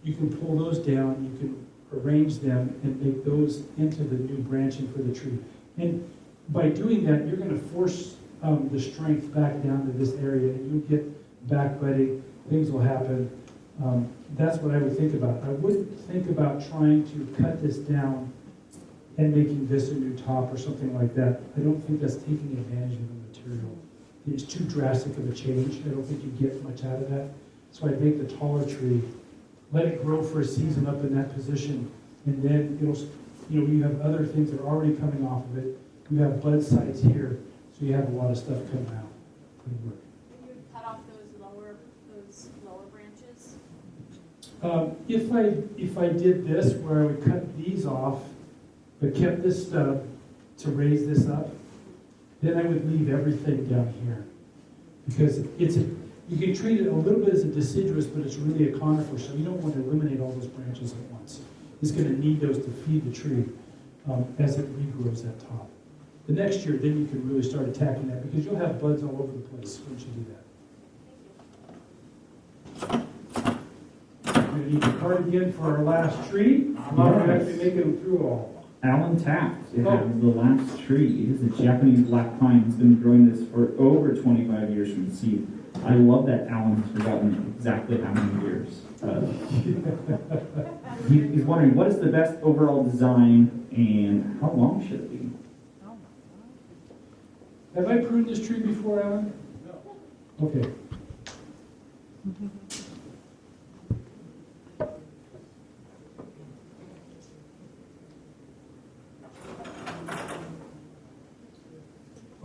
S2: You can pull those down, you can arrange them and make those into the new branching for the tree. And by doing that, you're going to force the strength back down to this area, and you'll get back budding, things will happen. That's what I would think about. I wouldn't think about trying to cut this down and making this a new top or something like that. I don't think that's taking advantage of the material. It's too drastic of a change. I don't think you get much out of that. So I'd make the taller tree, let it grow for a season up in that position, And then you have other things that are already coming off of it. You have bud sides here, so you have a lot of stuff coming out.
S15: You would cut off those lower branches?
S2: If I did this, where I would cut these off, but kept this stub to raise this up, then I would leave everything down here. Because you can treat it a little bit as a deciduous, but it's really a conifer, so you don't want to eliminate all those branches at once. It's going to need those to feed the tree as it regrows that top. The next year, then you can really start attacking that, because you'll have buds all over the place once you do that. We're going to need the card again for our last tree. I'm not going to actually make it through all.
S5: Alan Taft is the last tree. It is a Japanese black pine. He's been growing this for over 25 years from the seed. I love that Alan has forgotten exactly how many years. He's wondering, what is the best overall design and how long should it be?
S2: Have I pruned this tree before, Alan? No. Okay.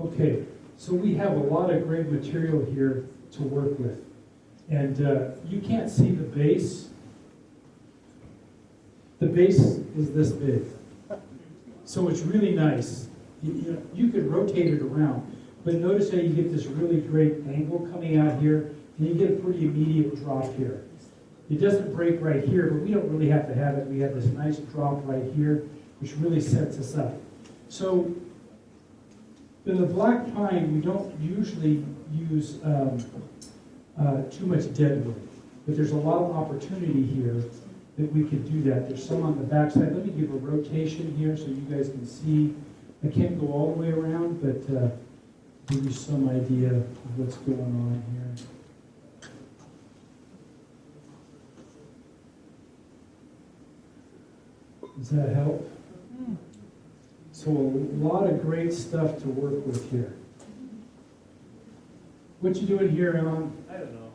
S2: Okay, so we have a lot of great material here to work with. And you can't see the base. The base is this big. So it's really nice. You could rotate it around. But notice how you get this really great angle coming out here, and you get a pretty immediate drop here. It doesn't break right here, but we don't really have to have it. We have this nice drop right here, which really sets us up. So in the black pine, we don't usually use too much dead wood, but there's a lot of opportunity here that we could do that. There's some on the back side. Let me give a rotation here so you guys can see. I can't go all the way around, but give you some idea of what's going on here. Does that help? So a lot of great stuff to work with here. What you doing here, Alan?
S12: I don't know.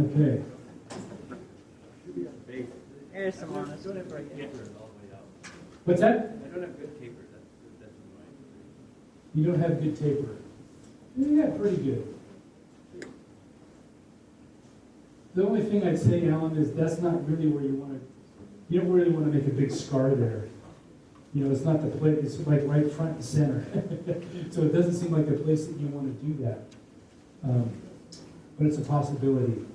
S2: Okay.
S11: Here's some honest.
S12: I don't have good taper all the way out.
S2: What's that?
S12: I don't have good taper. That's mine.
S2: You don't have good taper. You got pretty good. The only thing I'd say, Alan, is that's not really where you want to. You don't really want to make a big scar there. You know, it's not the place. It's like right front and center. So it doesn't seem like a place that you want to do that. But it's a possibility.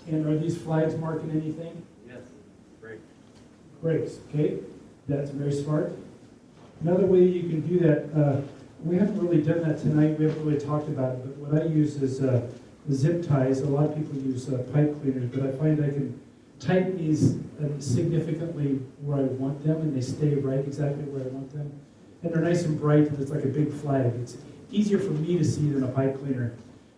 S2: And are these flags marking anything?
S12: Yes. Great.
S2: Grapes, okay. That's very smart. Another way you can do that, we haven't really done that tonight, we haven't really talked about it, but what I use is zip ties. A lot of people use pipe cleaners, but I find I can tighten these significantly where I want them, and they stay right exactly where I want them. And they're nice and bright, and it's like a big flag. It's easier for me to see than a pipe cleaner.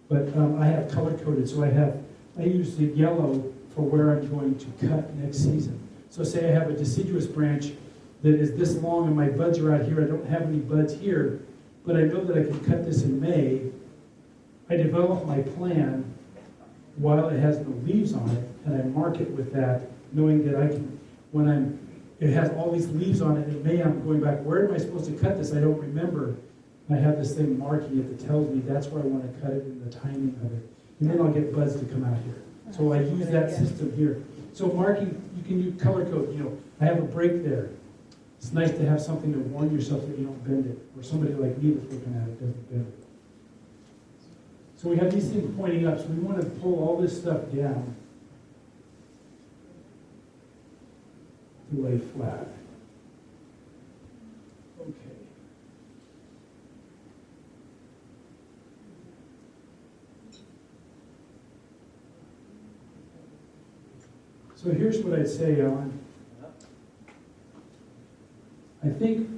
S2: But I have color-coded, so I use the yellow for where I'm going to cut next season. So say I have a deciduous branch that is this long and my buds are out here. I don't have any buds here, but I know that I can cut this in May. I develop my plan while it has no leaves on it, and I mark it with that, knowing that I can, it has all these leaves on it in May, I'm going back, where am I supposed to cut this? I don't remember. I have this thing marking it that tells me that's where I want to cut it and the timing of it. And then I'll get buds to come out here. So I use that system here. So marking, you can use color code. You know, I have a break there. It's nice to have something to warn yourself that you don't bend it, or somebody like me that's looking at it doesn't bend it. So we have these things pointing up, so we want to pull all this stuff down to lay flat. Okay. So here's what I'd say, Alan. I think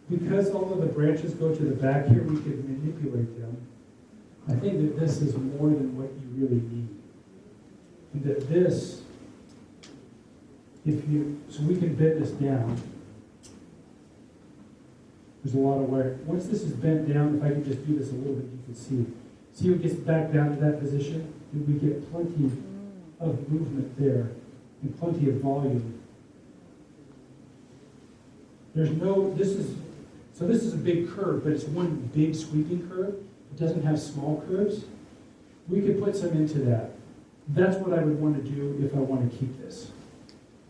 S2: because all of the branches go to the back here, we could manipulate them. I think that this is more than what you really need. And that this, so we can bend this down. There's a lot of wire. Once this is bent down, if I could just do this a little bit, you can see. See how it gets back down to that position? And we get plenty of movement there and plenty of volume. There's no, this is a big curve, but it's one big sweeping curve. It doesn't have small curves. We could put some into that. That's what I would want to do if I want to keep this,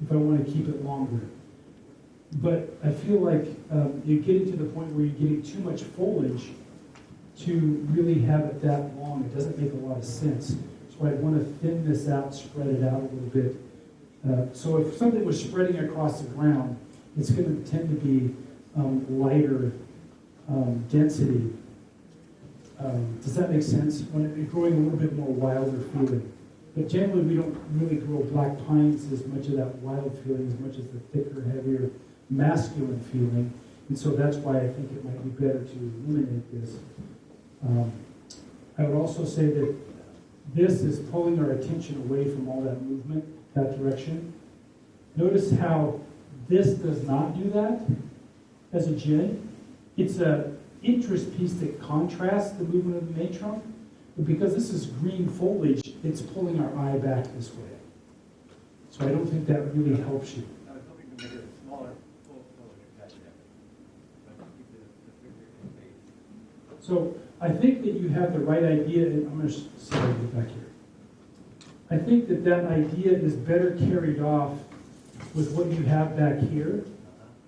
S2: if I want to keep it longer. But I feel like you're getting to the point where you're getting too much foliage to really have it that long. It doesn't make a lot of sense. So I'd want to thin this out, spread it out a little bit. So if something was spreading across the ground, it's going to tend to be lighter density. Does that make sense? When it's growing a little bit more wilder feeling. But generally, we don't really grow black pines as much of that wild feeling, as much as the thicker, heavier, masculine feeling. And so that's why I think it might be better to eliminate this. I would also say that this is pulling our attention away from all that movement, that direction. Notice how this does not do that as a gin. It's an interest piece that contrasts the movement of the main trunk. But because this is green foliage, it's pulling our eye back this way. So I don't think that really helps you.
S16: I was hoping to make it smaller, full foliage, but keep the figure in base.
S2: So I think that you have the right idea, and I'm going to get back here. I think that that idea is better carried off with what you have back here,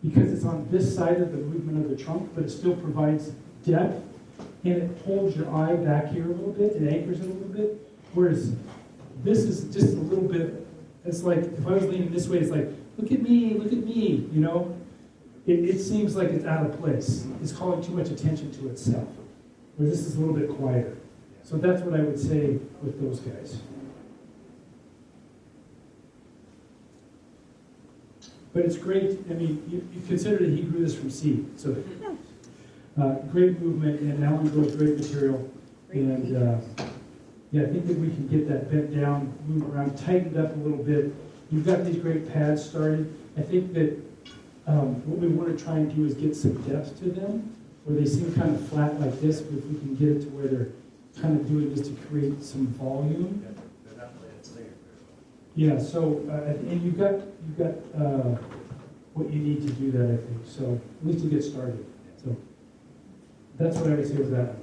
S2: because it's on this side of the movement of the trunk, but it still provides depth, and it pulls your eye back here a little bit, it anchors it a little bit, whereas this is just a little bit, it's like, if I was leaning this way, it's like, look at me, you know? It seems like it's out of place. It's calling too much attention to itself, where this is a little bit quieter. So that's what I would say with those guys. But it's great, I mean, you consider that he grew this from seed, so great movement, and Alan grows great material, and yeah, I think that we can get that bent down, move around, tightened up a little bit. You've got these great pads started. I think that what we want to try and do is get some depth to them, where they seem kind of flat like this, but if we can get it to where they're kind of doing this to create some volume. Yeah, so, and you've got what you need to do that, I think, so, at least to get started. So, that's what I would say with that.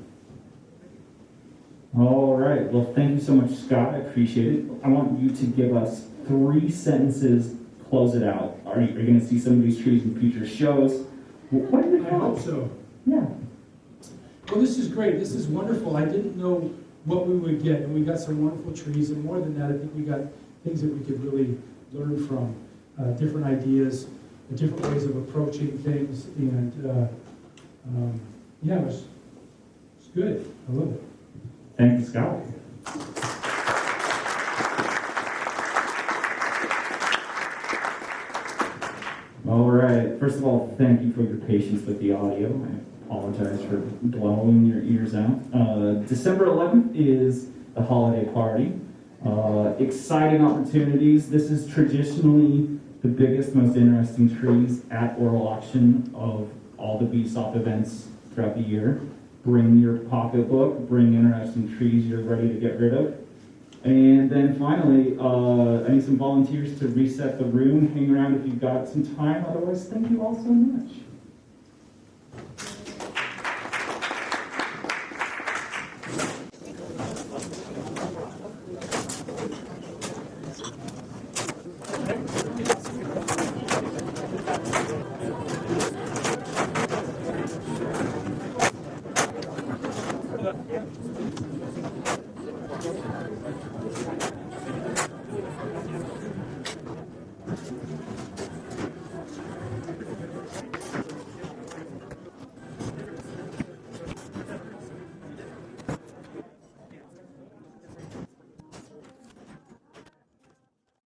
S5: All right. Well, thank you so much, Scott. I appreciate it. I want you to give us 3 sentences, close it out. Are you going to see some of these trees in future shows? What did it
S2: I hope so.
S5: Yeah.
S2: Well, this is great. This is wonderful. I didn't know what we would get, and we got some wonderful trees, and more than that, I think we got things that we could really learn from, different ideas, different ways of approaching things, and yeah, it's good. I love it.
S5: Thank you, Scott. All right. First of all, thank you for your patience with the audio. I apologize for blowing your ears out. December 11th is the holiday party. Exciting opportunities. This is traditionally the biggest, most interesting trees at oral auction of all the BSOP events throughout the year. Bring your pocketbook, bring interesting trees you're ready to get rid of. And then finally, I need some volunteers to reset the room. Hang around if you've got some time. Otherwise, thank you all so much.